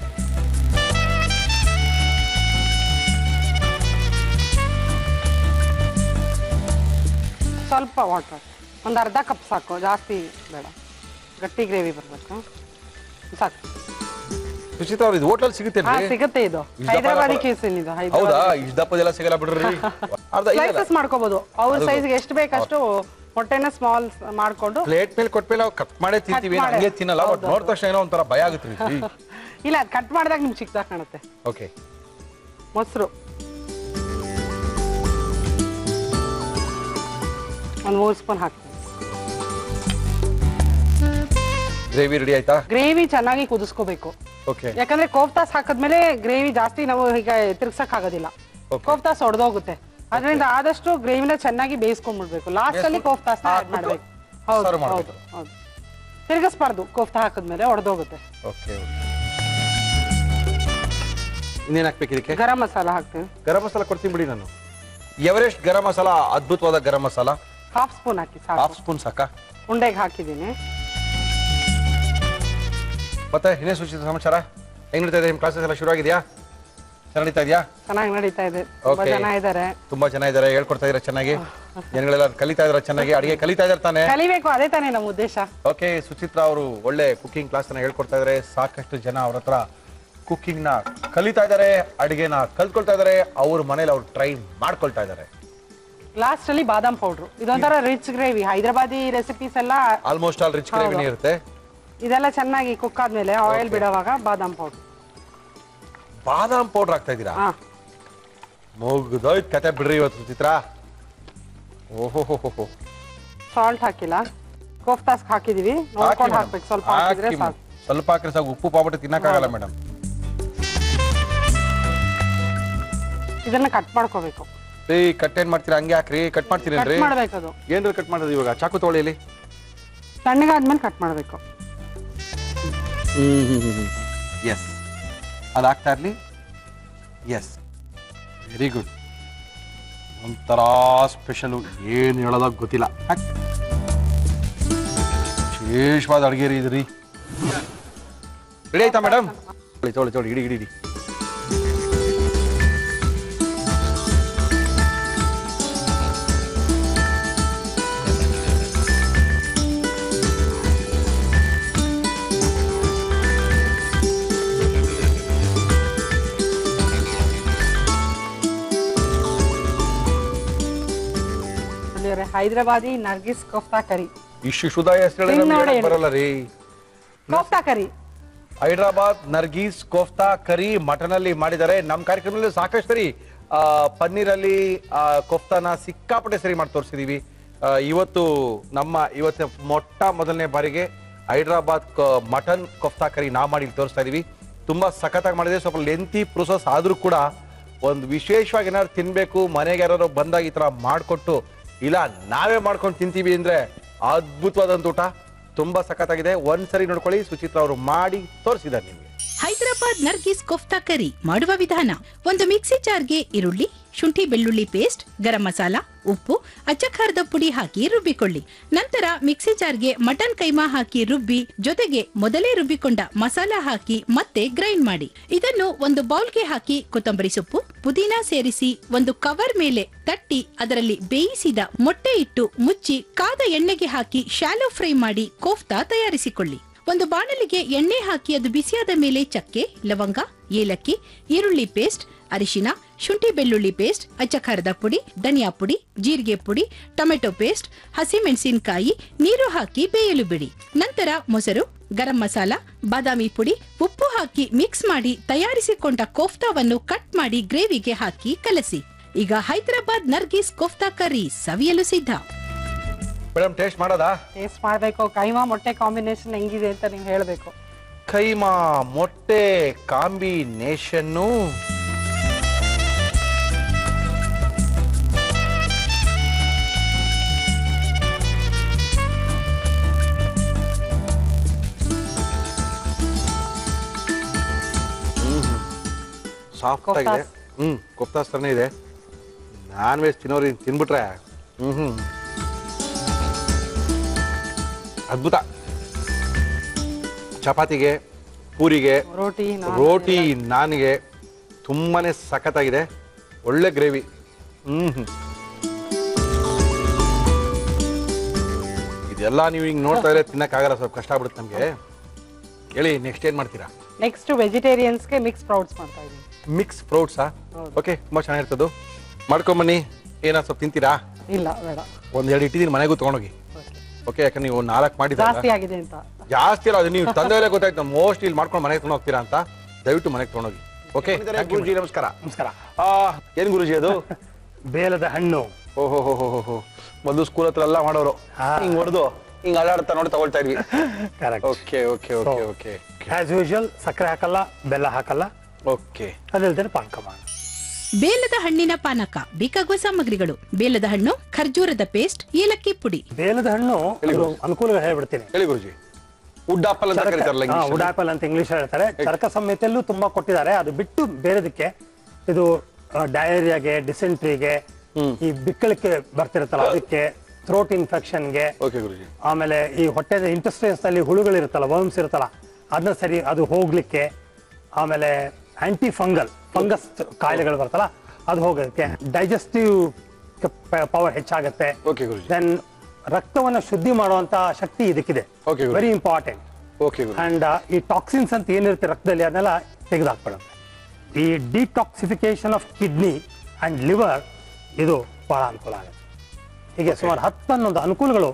ಸ್ವಲ್ಪ ವಾಟರ್, ಒಂದು ಅರ್ಧ ಕಪ್ ಸಾಕು, ಜಾಸ್ತಿ ಬೇಡ. ಗಟ್ಟಿ ಗ್ರೇವಿ ಬರಬೇಕು, ಸಾಕು. ಸುಚಿತ ಅವ್ರು ಇದು ಹೋಟೆಲ್ ಸಿಗುತ್ತೆ? ಹಾ, ಸಿಗುತ್ತೆ. ಇದು ಹೈದರಾಬಾದಿ ಕ್ಯೂಸಿನ್. ಇದು ಹೌದಾ? ಇಷ್ಟು ದಪ್ಪದೆಲ್ಲ ಸಿಗಲ್ಲ ಬಿಡ್ರಿ. ಸ್ಲೈಸಸ್ ಮಾಡ್ಕೋಬಹುದು, ಅವ್ರ ಸೈಜ್ಗೆ ಎಷ್ಟು ಬೇಕಷ್ಟು ಮೊಟ್ಟೆನ ಸ್ಮಾಲ್ ಮಾಡ್ಕೊಂಡು ಪ್ಲೇಟ್ ಮೇಲೆ ಕೊಟ್ಮೇಲೆ ಕಟ್ ಮಾಡೇ ತಿಂತೀವಿ, ಹಂಗೆ ತಿನ್ನಲ್ಲ. ಬಟ್ ನೋಡಿದ ತಕ್ಷಣ ಏನೋ ಒಂಥರ ಭಯ ಆಗುತ್ತೆ. ಇಲ್ಲ, ಅದು ಕಟ್ ಮಾಡಿದಾಗ ನಿಮ್ಗೆ ಚಿಕ್ಕದಾಗ ಕಾಣುತ್ತೆ. ಓಕೆ. ಮೊಸರು ಒಂದು 3 ಸ್ಪೂನ್ ಹಾಕ್ತೀನಿ. ಗ್ರೇವಿ ರೆಡಿ ಆಯ್ತಾ? ಗ್ರೇವಿ ಚೆನ್ನಾಗಿ ಕುದಿಸ್ಕೋಬೇಕು. ಓಕೆ. ಯಾಕಂದ್ರೆ ಕೋಫ್ತಾಸ್ ಹಾಕಿದ್ಮೇಲೆ ಗ್ರೇವಿ ಜಾಸ್ತಿ ನಾವು ಈಗ ತಿರ್ಗ್ಸಕ್ ಆಗೋದಿಲ್ಲ, ಕೋಫ್ತಾಸ್ ಒಡೆದೋಗುತ್ತೆ. ಅದರಿಂದ ಆದಷ್ಟು ಗ್ರೇವಿನ ಚೆನ್ನಾಗಿ ಬೇಯಿಸ್ಕೊಂಡ್ಬಿಡ್ಬೇಕು. ಲಾಸ್ಟ್ ಅಲ್ಲಿ ಕೋಫ್ತಾಸ್ ಆಡ್ ಮಾಡ್ಬೇಕು. ಹೌದು ಹೌದು ಹೌದು. ತಿರ್ಗಿಸ್ಬಾರ್ದು, ಕೋಫ್ತಾ ಹಾಕಿದ್ಮೇಲೆ ಒಡೆದೋಗುತ್ತೆ. ಓಕೆ. ಇನ್ನೇನು ಹಾಕ್ಬೇಕು ಇದಕ್ಕೆ? ಗರಂ ಮಸಾಲ ಹಾಕ್ತೀನಿ. ಗರಂ ಮಸಾಲ ಕೊಡ್ತೀನಿ ಬಿಡಿ ನಾನು. ಎವರೆಸ್ಟ್ ಗರಂ ಮಸಾಲ, ಅದ್ಭುತವಾದ ಗರಂ ಮಸಾಲ. 1/2 ಸ್ಪೂನ್ ಹಾಕಿ ಸಾಕು. 1/2 ಸ್ಪೂನ್ ಸಾಕಾ? ಉಂಡೆಗೆ ಹಾಕಿದ್ದೀನಿ. ಮತ್ತೆ ಇನ್ನೇ ಸುಚಿತ ಸಮಾಚಾರ ಹೆಂಗ್ ನಡೀತಾ ಇದೆ ನಿಮ್ ಕ್ಲಾಸಸ್ ಎಲ್ಲ ಶುರು ಆಗಿದೆಯಾ ಚೆನ್ನಾಗಿ ನಡೀತಾ ಇದೆಯಾ ಚೆನ್ನಾಗಿ ನಡೀತಾ ಇದೆ ತುಂಬಾ ಜನ ಇದ್ದಾರೆ ತುಂಬಾ ಜನ ಇದ್ದಾರೆ ಹೇಳ್ಕೊಡ್ತಾ ಇದಾರೆ ಚೆನ್ನಾಗಿ ಜನಗಳೆಲ್ಲ ಕಲಿತಾ ಇದಾರೆ ಚೆನ್ನಾಗಿ ಅಡಿಗೆ ಕಲಿತಾ ಇದಾರೆ ತಾನೆ ಕಲಿಬೇಕು ಅದೇ ತಾನೇ ನಮ್ಮ ಉದ್ದೇಶ ಓಕೆ ಸುಚಿತ್ರಾ ಅವರು ಒಳ್ಳೆ ಕುಕಿಂಗ್ ಕ್ಲಾಸ್ ಅನ್ನ ಹೇಳ್ಕೊಡ್ತಾ ಇದಾರೆ ಸಾಕಷ್ಟು ಜನ ಅವ್ರ ಹತ್ರ ಕುಕಿಂಗ್ ನ ಕಲಿತಾ ಇದಾರೆ ಅಡಿಗೆನ ಕಲ್ತ್ಕೊಳ್ತಾ ಇದಾರೆ ಅವ್ರ ಮನೇಲಿ ಅವ್ರು ಟ್ರೈ ಮಾಡ್ಕೊಳ್ತಾ ಇದಾರೆ ಲಾಸ್ಟ್ ಅಲ್ಲಿ ಬಾದಾಮ್ ಪೌಡರ್ ಇದೊಂಥರ ರಿಚ್ ಗ್ರೇವಿ ಹೈದರಾಬಾದಿ ರೆಸಿಪೀಸ್ ಎಲ್ಲ ಆಲ್ಮೋಸ್ಟ್ ಆಲ್ ರಿಚ್ ಗ್ರೇವಿನೇ ಇರುತ್ತೆ ಇದೆಲ್ಲ ಚೆನ್ನಾಗಿ ಕುಕ್ ಆದ್ಮೇಲೆ ಆಯಿಲ್ ಬಿಡುವಾಗ ಬಾದಾಮ್ ಪೌಡರ್ ಬಾದಾಮ್ ಪೌಡರ್ ಹಾಕ್ತಾ ಇದ್ದೀರಾ ಮುಗ್ದೋಯ್ತು ಕತೆ ಬಿಡ್ರಿ ಇವತ್ತು ಸುಚಿತ್ರಾ ಓಹೋ ಸಾಲ್ಟ್ ಹಾಕಿಲ್ಲ ಕೋಫ್ತಾಸ್ ಹಾಕಿದೀವಿ ನೋಡ್ಕೊಂಡು ಹಾಕ್ಬೇಕು ಸ್ವಲ್ಪ ಹಾಕಿದ್ರೆ ಸಾಕು ಸ್ವಲ್ಪ ಹಾಕಿದ್ರೆ ಸಾಕು ಉಪ್ಪು ಪಾಪಟ್ಟು ತಿನ್ನಕ್ಕಾಗಲ್ಲ ಮೇಡಮ್ ಇದನ್ನ ಕಟ್ ಮಾಡ್ಕೋಬೇಕು ಕಟ್ ಏನ್ ಮಾಡ್ತೀರಾ ಹಂಗೆ ಹಾಕ್ರಿ ಕಟ್ ಮಾಡ್ತೀರೇನ್ರಿ ಮಾಡ್ಬೇಕು ಅದು ಏನ್ರಿ ಕಟ್ ಮಾಡೋದು ಇವಾಗ ಚಾಕು ತೊಗೊಳ್ಳಿ ತಣ್ಣಗಾದ್ಮೇಲೆ ಕಟ್ ಮಾಡ್ಬೇಕು ಎಸ್ ಅದು ಆಗ್ತಾ ಇರ್ಲಿ ಎಸ್ ವೆರಿ ಗುಡ್ ಒಂಥರ ಸ್ಪೆಷಲು ಏನು ಹೇಳೋದಾಗ ಗೊತ್ತಿಲ್ಲ ವಿಶೇಷವಾದ ಅಡುಗೆ ರೀ ಇದ್ರಿ ರೆಡಿ ಆಯ್ತಾ ಮೇಡಮ್ ತೊಳಿ ಇಡಿ ಇಡಿ ಹೈದರಾಬಾದಿ ನರ್ಗಿಸ್ ಕೋಫ್ತಾ ಕರಿ ಇಷ್ಟು ಶುದ್ಧ ಬರಲ್ಲ ರೀ ಕೋಫ್ತಾ ಕರಿ ಹೈದರಾಬಾದ್ ನರ್ಗೀಸ್ ಕೋಫ್ತಾ ಕರಿ ಮಟನ್ ಅಲ್ಲಿ ಮಾಡಿದ್ದಾರೆ ನಮ್ಮ ಕಾರ್ಯಕ್ರಮದಲ್ಲಿ ಸಾಕಷ್ಟು ಸರಿ ಪನ್ನೀರ್ ಅಲ್ಲಿ ಕೋಫ್ತಾನ ಸಿಕ್ಕಾಪಟ್ಟೆ ಸರಿ ಮಾಡಿ ತೋರಿಸಿದೀವಿ ಇವತ್ತು ಮೊಟ್ಟ ಮೊದಲನೇ ಬಾರಿಗೆ ಹೈದರಾಬಾದ್ ಮಟನ್ ಕೋಫ್ತಾ ಕರಿ ನಾವು ಮಾಡಿ ತೋರಿಸ್ತಾ ಇದೀವಿ ತುಂಬಾ ಸಖತ್ತಾಗಿ ಮಾಡಿದೆ ಸ್ವಲ್ಪ ಲೆಂತಿ ಪ್ರೊಸೆಸ್ ಆದ್ರೂ ಕೂಡ ಒಂದು ವಿಶೇಷವಾಗಿ ಏನಾದ್ರು ತಿನ್ಬೇಕು ಮನೆಗೆ ಯಾರು ಬಂದಾಗ ಈ ತರ ಮಾಡಿಕೊಟ್ಟು ಇಲ್ಲ ನಾವೇ ಮಾಡ್ಕೊಂಡು ತಿಂತೀವಿ ಅಂದ್ರೆ ಅದ್ಭುತವಾದಂತ ಊಟ ತುಂಬಾ ಸಖತ್ತಾಗಿದೆ ಒಂದ್ಸರಿ ನೋಡ್ಕೊಳ್ಳಿ ಸುಚಿತ್ರಾ ಅವರು ಮಾಡಿ ತೋರಿಸಿದ್ದಾರೆ ನಿಮ್ಗೆ ಹೈದರಾಬಾದ್ ನರ್ಗಿಸ್ ಕೋಫ್ತಾ ಕರಿ ಮಾಡುವ ವಿಧಾನ ಒಂದು ಮಿಕ್ಸಿ ಜಾರ್ಗೆ ಈರುಳ್ಳಿ ಶುಂಠಿ ಬೆಳ್ಳುಳ್ಳಿ ಪೇಸ್ಟ್ ಗರಂ ಮಸಾಲ ಉಪ್ಪು ಅಚ್ಚಖಾರದ ಪುಡಿ ಹಾಕಿ ರುಬ್ಬಿಕೊಳ್ಳಿ ನಂತರ ಮಿಕ್ಸಿ ಜಾರ್ಗೆ ಮಟನ್ ಕೈಮಾ ಹಾಕಿ ರುಬ್ಬಿ ಜೊತೆಗೆ ಮೊದಲೇ ರುಬ್ಬಿಕೊಂಡ ಮಸಾಲ ಹಾಕಿ ಮತ್ತೆ ಗ್ರೈಂಡ್ ಮಾಡಿ ಇದನ್ನು ಒಂದು ಬೌಲ್ಗೆ ಹಾಕಿ ಕೊತ್ತಂಬರಿ ಸೊಪ್ಪು ಪುದೀನಾ ಸೇರಿಸಿ ಒಂದು ಕವರ್ ಮೇಲೆ ತಟ್ಟಿ ಅದರಲ್ಲಿ ಬೇಯಿಸಿದ ಮೊಟ್ಟೆ ಇಟ್ಟು ಮುಚ್ಚಿ ಕಾದ ಎಣ್ಣೆಗೆ ಹಾಕಿ ಶಾಲೋ ಫ್ರೈ ಮಾಡಿ ಕೋಫ್ತಾ ತಯಾರಿಸಿಕೊಳ್ಳಿ ಒಂದು ಬಾಣಲಿಗೆ ಎಣ್ಣೆ ಹಾಕಿ ಅದು ಬಿಸಿಯಾದ ಮೇಲೆ ಚಕ್ಕೆ ಲವಂಗ ಏಲಕ್ಕಿ ಈರುಳ್ಳಿ ಪೇಸ್ಟ್ ಅರಿಶಿನ ಶುಂಠಿ ಬೆಳ್ಳುಳ್ಳಿ ಪೇಸ್ಟ್ ಅಚ್ಚಖಾರದ ಪುಡಿ ಧನಿಯಾ ಪುಡಿ ಜೀರಿಗೆ ಪುಡಿ ಟೊಮೆಟೊ ಪೇಸ್ಟ್ ಹಸಿಮೆಣಸಿನಕಾಯಿ ನೀರು ಹಾಕಿ ಬೇಯಲು ಬಿಡಿ ನಂತರ ಮೊಸರು ಗರಂ ಮಸಾಲ ಬಾದಾಮಿ ಪುಡಿ ಉಪ್ಪು ಹಾಕಿ ಮಿಕ್ಸ್ ಮಾಡಿ ತಯಾರಿಸಿಕೊಂಡ ಕೋಫ್ತಾವನ್ನು ಕಟ್ ಮಾಡಿ ಗ್ರೇವಿಗೆ ಹಾಕಿ ಕಲಸಿ ಈಗ ಹೈದರಾಬಾದ್ ನರ್ಗಿಸ್ ಕೋಫ್ತಾ ಕರಿ ಸವಿಯಲು ಸಿದ್ಧ ಮೇಡಮ್ ಟೇಸ್ಟ್ ಮಾಡೋದಾ ಟೇಸ್ಟ್ ಮಾಡ್ಬೇಕು ಕೈಮಾ ಮೊಟ್ಟೆ ಕಾಂಬಿನೇಷನ್ ಹೆಂಗಿದೆ ಅಂತ ನೀವು ಹೇಳ್ಬೇಕು ಕೈಮಾ ಮೊಟ್ಟೆ ಕಾಂಬಿನೇಷನ್ನು ಸಾಫ್ಟ್ ಆಗಿದೆ ಕೋಫ್ತಾಸ್ ತರನೇ ಇದೆ ನಾನ್ ವೆಜ್ ತಿನ್ನೋರು ತಿನ್ಬಿಟ್ರೆ ಅದ್ಭುತ ಚಪಾತಿಗೆ ಪೂರಿಗೆ ರೋಟಿ ನಾನ್ಗೆ ತುಂಬಾನೇ ಸಖತ್ತಾಗಿದೆ ಒಳ್ಳೆ ಗ್ರೇವಿ ಇದೆಲ್ಲ ನೀವು ಹಿಂಗ್ ನೋಡ್ತಾ ಇದ್ರೆ ತಿನ್ನಕ್ಕಾಗಲ್ಲ ಸ್ವಲ್ಪ ಕಷ್ಟ ಆಗ್ಬಿಡುತ್ತೆ ನಮ್ಗೆ ಹೇಳಿ ನೆಕ್ಸ್ಟ್ ಏನ್ ಮಾಡ್ತೀರಾ ನೆಕ್ಸ್ಟ್ ವೆಜಿಟೇರಿಯನ್ಸ್ಗೆ ಮಿಕ್ಸ್ ಸ್ಪ್ರೌಟ್ಸ್ ಮಾಡ್ತಾ ಇದೀವಿ ಮಿಕ್ಸ್ ಸ್ಪ್ರೌಟ್ಸಾ ಓಕೆ ತುಂಬಾ ಚೆನ್ನಾಗಿರ್ತದ್ದು ಮಾಡ್ಕೊಂಬನ್ನಿ ಏನ ಸ್ವಲ್ಪ ತಿಂತೀರಾ ಇಲ್ಲ ಬೇಡ ಒಂದೆರಡು ಇಟ್ಟಿದ್ದೀನಿ ಮನೆಗೂ ತಗೊಂಡೋಗಿ ಓಕೆ ಯಾಕಂದ್ರೆ ನೀವು 4 ಮಾಡಿದ್ರೆ ಜಾಸ್ತಿ ಆಗಿದೆ ಅಂತ ಜಾಸ್ತಿ ಅಲ್ಲ ಅದು ನೀವು ತಂದೆಯಲ್ಲೇ ಗೊತ್ತಾಯ್ತು ಮೋಸ್ಟ್ ಇಲ್ಲಿ ಮಾಡ್ಕೊಂಡು ಮನೆಗೆ ತಗೊಂಡು ಹೋಗ್ತೀರಾ ಅಂತ ದಯವಿಟ್ಟು ಮನೆಗೆ ತಗೊಂಡೋಗಿ ಓಕೆ ಗುರುಜಿ ನಮಸ್ಕಾರ ನಮಸ್ಕಾರ ಏನ್ ಗುರುಜಿ ಅದು ಬೇಲದ ಹಣ್ಣು ಓಹೋ ಮೊದಲು ಸ್ಕೂಲ್ ಹತ್ರ ಎಲ್ಲ ಮಾಡೋರು ಹಿಂಗ್ ಹೊಡೆದು ಹಿಂಗ್ ಅಲ್ಲಾಡ್ತಾ ನೋಡಿ ತಗೊಳ್ತಾ ಇದ್ವಿ correct okay okay okay okay as usual ಸಕ್ಕರೆ ಹಾಕಲ್ಲ ಬೆಲ್ಲ ಹಾಕಲ್ಲ ಓಕೆ ಅದಲ್ದೇ ಪಾನಕ ಮಾಡಿ ಬೇಲದ ಹಣ್ಣಿನ ಪಾನಕ ಬೇಕಾಗುವ ಸಾಮಗ್ರಿಗಳು ಬೇಲದ ಹಣ್ಣು ಖರ್ಜೂರದ ಪೇಸ್ಟ್ ಏಲಕ್ಕಿ ಪುಡಿ ಬೇಲದ ಹಣ್ಣು ಅನುಕೂಲ ಹೇಳ್ಬಿಡ್ತೀನಿ ಹೇಳಿ ಗುರುಜಿ ವುಡ್ ಆಪಲ್ ಅಂತ ಕರೀತಾರಲ್ಲ ವುಡ್ ಆಪಲ್ ಅಂತ ಇಂಗ್ಲಿಷ್ ಹೇಳ್ತಾರೆ ಚರಕ ಸಂಹಿತೆಯಲ್ಲೂ ತುಂಬಾ ಕೊಟ್ಟಿದ್ದಾರೆ ಅದು ಬಿಟ್ಟು ಬೇರೆದಕ್ಕೆ ಇದು ಡಯರಿಯಾಗೆ ಡಿಸೆಂಟ್ರಿಗೆ ಈ ಬಿಕ್ಕಳಿಕೆ ಬರ್ತಿರುತ್ತಲ್ಲ ಅದಕ್ಕೆ ಥ್ರೋಟ್ ಇನ್ಫೆಕ್ಷನ್ಗೆ ಓಕೆ ಗುರುಜಿ ಆಮೇಲೆ ಈ ಹೊಟ್ಟೆದ ಇಂಟೆಸ್ಟೈನ್ಸ್ ನಲ್ಲಿ ಹುಳುಗಳಿರುತ್ತಲ್ಲ ವರ್ಮ್ಸ್ ಇರುತ್ತಲ್ಲ ಅದನ್ನ ಸರಿ ಅದು ಹೋಗ್ಲಿಕ್ಕೆ, ಆಮೇಲೆ ಆಂಟಿ ಫಂಗಸ್ ಕಾಯಿಲೆಗಳು ಬರ್ತಲ್ಲ ಅದು ಹೋಗೋದಕ್ಕೆ, ಡೈಜೆಸ್ಟಿವ್ ಪವರ್ ಹೆಚ್ಚಾಗುತ್ತೆ. ಓಕೆ ಗುರುಜಿ. ದೆನ್ ರಕ್ತವನ್ನ ಶುದ್ಧಿ ಮಾಡುವಂತ ಶಕ್ತಿ ಇದಕ್ಕಿದೆ, Okay, Guru. Very important. Okay Guru. And ಈ ಟಾಕ್ಸಿನ್ಸ್ ಅಂತ ಏನಿರುತ್ತೆ ರಕ್ತದಲ್ಲಿ ಅದನ್ನೆಲ್ಲ ತೆಗೆದುಹಾಕ್ಬಿಡುತ್ತೆ. ಈ detoxification of kidney and liver ಇದು ಬಹಳ ಅನುಕೂಲ ಆಗುತ್ತೆ. ಹೀಗೆ ಸುಮಾರು 10-11 ಅನುಕೂಲಗಳು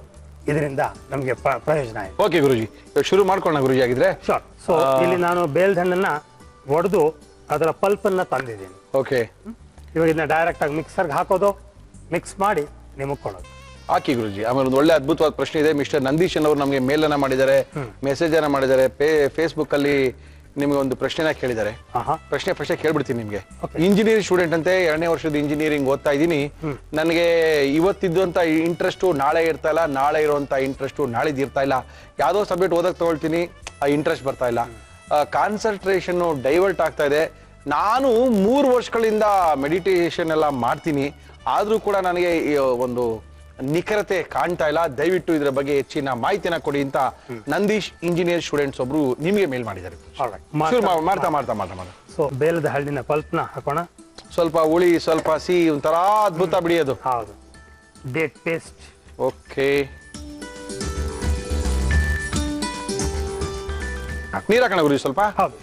ಇದರಿಂದ ನಮಗೆ ಪ್ರಯೋಜನ ಇದೆ. ಓಕೆ ಗುರುಜಿ, ಇವಾಗ ಶುರು ಮಾಡ್ಕೊಳ್ಳೋಣ ಗುರುಜಿ ಆಗಿದ್ರೆ. ಶೋರ್. ಸೊ ಇಲ್ಲಿ ನಾನು ಬೇಲ್ದಣ್ಣನ್ನ ಒಡೆದು ಅದರ ಪಲ್ಪ್ ಅನ್ನ ತಂದಿದ್ದೀನಿ. ಓಕೆ, ಇವಾಗ ಇದನ್ನ ಡೈರೆಕ್ಟ್ ಆಗಿ ಮಿಕ್ಸರ್ಗೆ ಹಾಕೋದು, ಮಿಕ್ಸ್ ಮಾಡಿ ನಿಮಗೆ ಕೊಡೋದು. ಹಾಕಿ ಗುರುಜಿ. ಆಮೇಲೆ ಒಂದು ಒಳ್ಳೆ ಅದ್ಭುತವಾದ ಪ್ರಶ್ನೆ ಇದೆ. ಮಿಸ್ಟರ್ ನಂದೀಶನ್ ಅವರು ನಮಗೆ ಮೇಲ್ ಅನ್ನ ಮಾಡಿದ್ದಾರೆ, ಮೆಸೇಜ್ ಅನ್ನ ಮಾಡಿದ್ದಾರೆ, ಫೇಸ್ಬುಕ್ ಅಲ್ಲಿ ನಿಮಗೆ ಒಂದು ಪ್ರಶ್ನೆನ ಕೇಳಿದ್ದಾರೆ. ಪ್ರಶ್ನೆ ಕೇಳ್ಬಿಡ್ತೀನಿ ನಿಮ್ಗೆ. ಇಂಜಿನಿಯರಿಂಗ್ ಸ್ಟೂಡೆಂಟ್ ಅಂತೆ, 2ನೇ ವರ್ಷದ ಇಂಜಿನಿಯರಿಂಗ್ ಓದ್ತಾ ಇದ್ದೀನಿ. ನನಗೆ ಇವತ್ತಿದ್ದಂತ ಇಂಟ್ರೆಸ್ಟ್ ನಾಳೆ ಇರ್ತಾ ಇಲ್ಲ, ನಾಳೆ ಇರುವಂತ ಇಂಟ್ರೆಸ್ಟ್ ನಾಳಿದ್ ಇರ್ತಾ ಇಲ್ಲ. ಯಾವ್ದೋ ಸಬ್ಜೆಕ್ಟ್ ಓದಕ್ ತಗೊಳ್ತೀನಿ, ಆ ಇಂಟ್ರೆಸ್ಟ್ ಬರ್ತಾ ಇಲ್ಲ, ಕಾನ್ಸಂಟ್ರೇಷನ್ ಡೈವರ್ಟ್ ಆಗ್ತಾ ಇದೆ. ನಾನು 3 ವರ್ಷಗಳಿಂದ ಮೆಡಿಟೇಷನ್ ಎಲ್ಲ ಮಾಡ್ತೀನಿ, ಆದ್ರೂ ಕೂಡ ನನಗೆ ಒಂದು ನಿಖರತೆ ಕಾಣ್ತಾ ಇಲ್ಲ. ದಯವಿಟ್ಟು ಇದರ ಬಗ್ಗೆ ಹೆಚ್ಚಿನ ಮಾಹಿತಿನ ಕೊಡಿ ಅಂತ ನಂದೀಶ್ ಇಂಜಿನಿಯರ್ ಸ್ಟೂಡೆಂಟ್ಸ್ ಒಬ್ರು ನಿಮಗೆ ಮೇಲ್ ಮಾಡಿದ್ದಾರೆ. ಮಾಡ್ತಾ ಸೊ ಬೇಲದ ಹಳ್ಳಿನ ಪಲ್ಪ್ನ ಹಾಕೋಣ. ಸ್ವಲ್ಪ ಹುಳಿ, ಸ್ವಲ್ಪ ಸಿಹಿ, ಒಂಥರ ಅದ್ಭುತ ಬಿಡಿ ಅದು. ಹೌದು, ಡೇಟ್ ಪೇಸ್ಟ್. ಓಕೆ, ನೀರ್ ಹಾಕೋಣ ಗುರು ಸ್ವಲ್ಪ. ಹೌದು.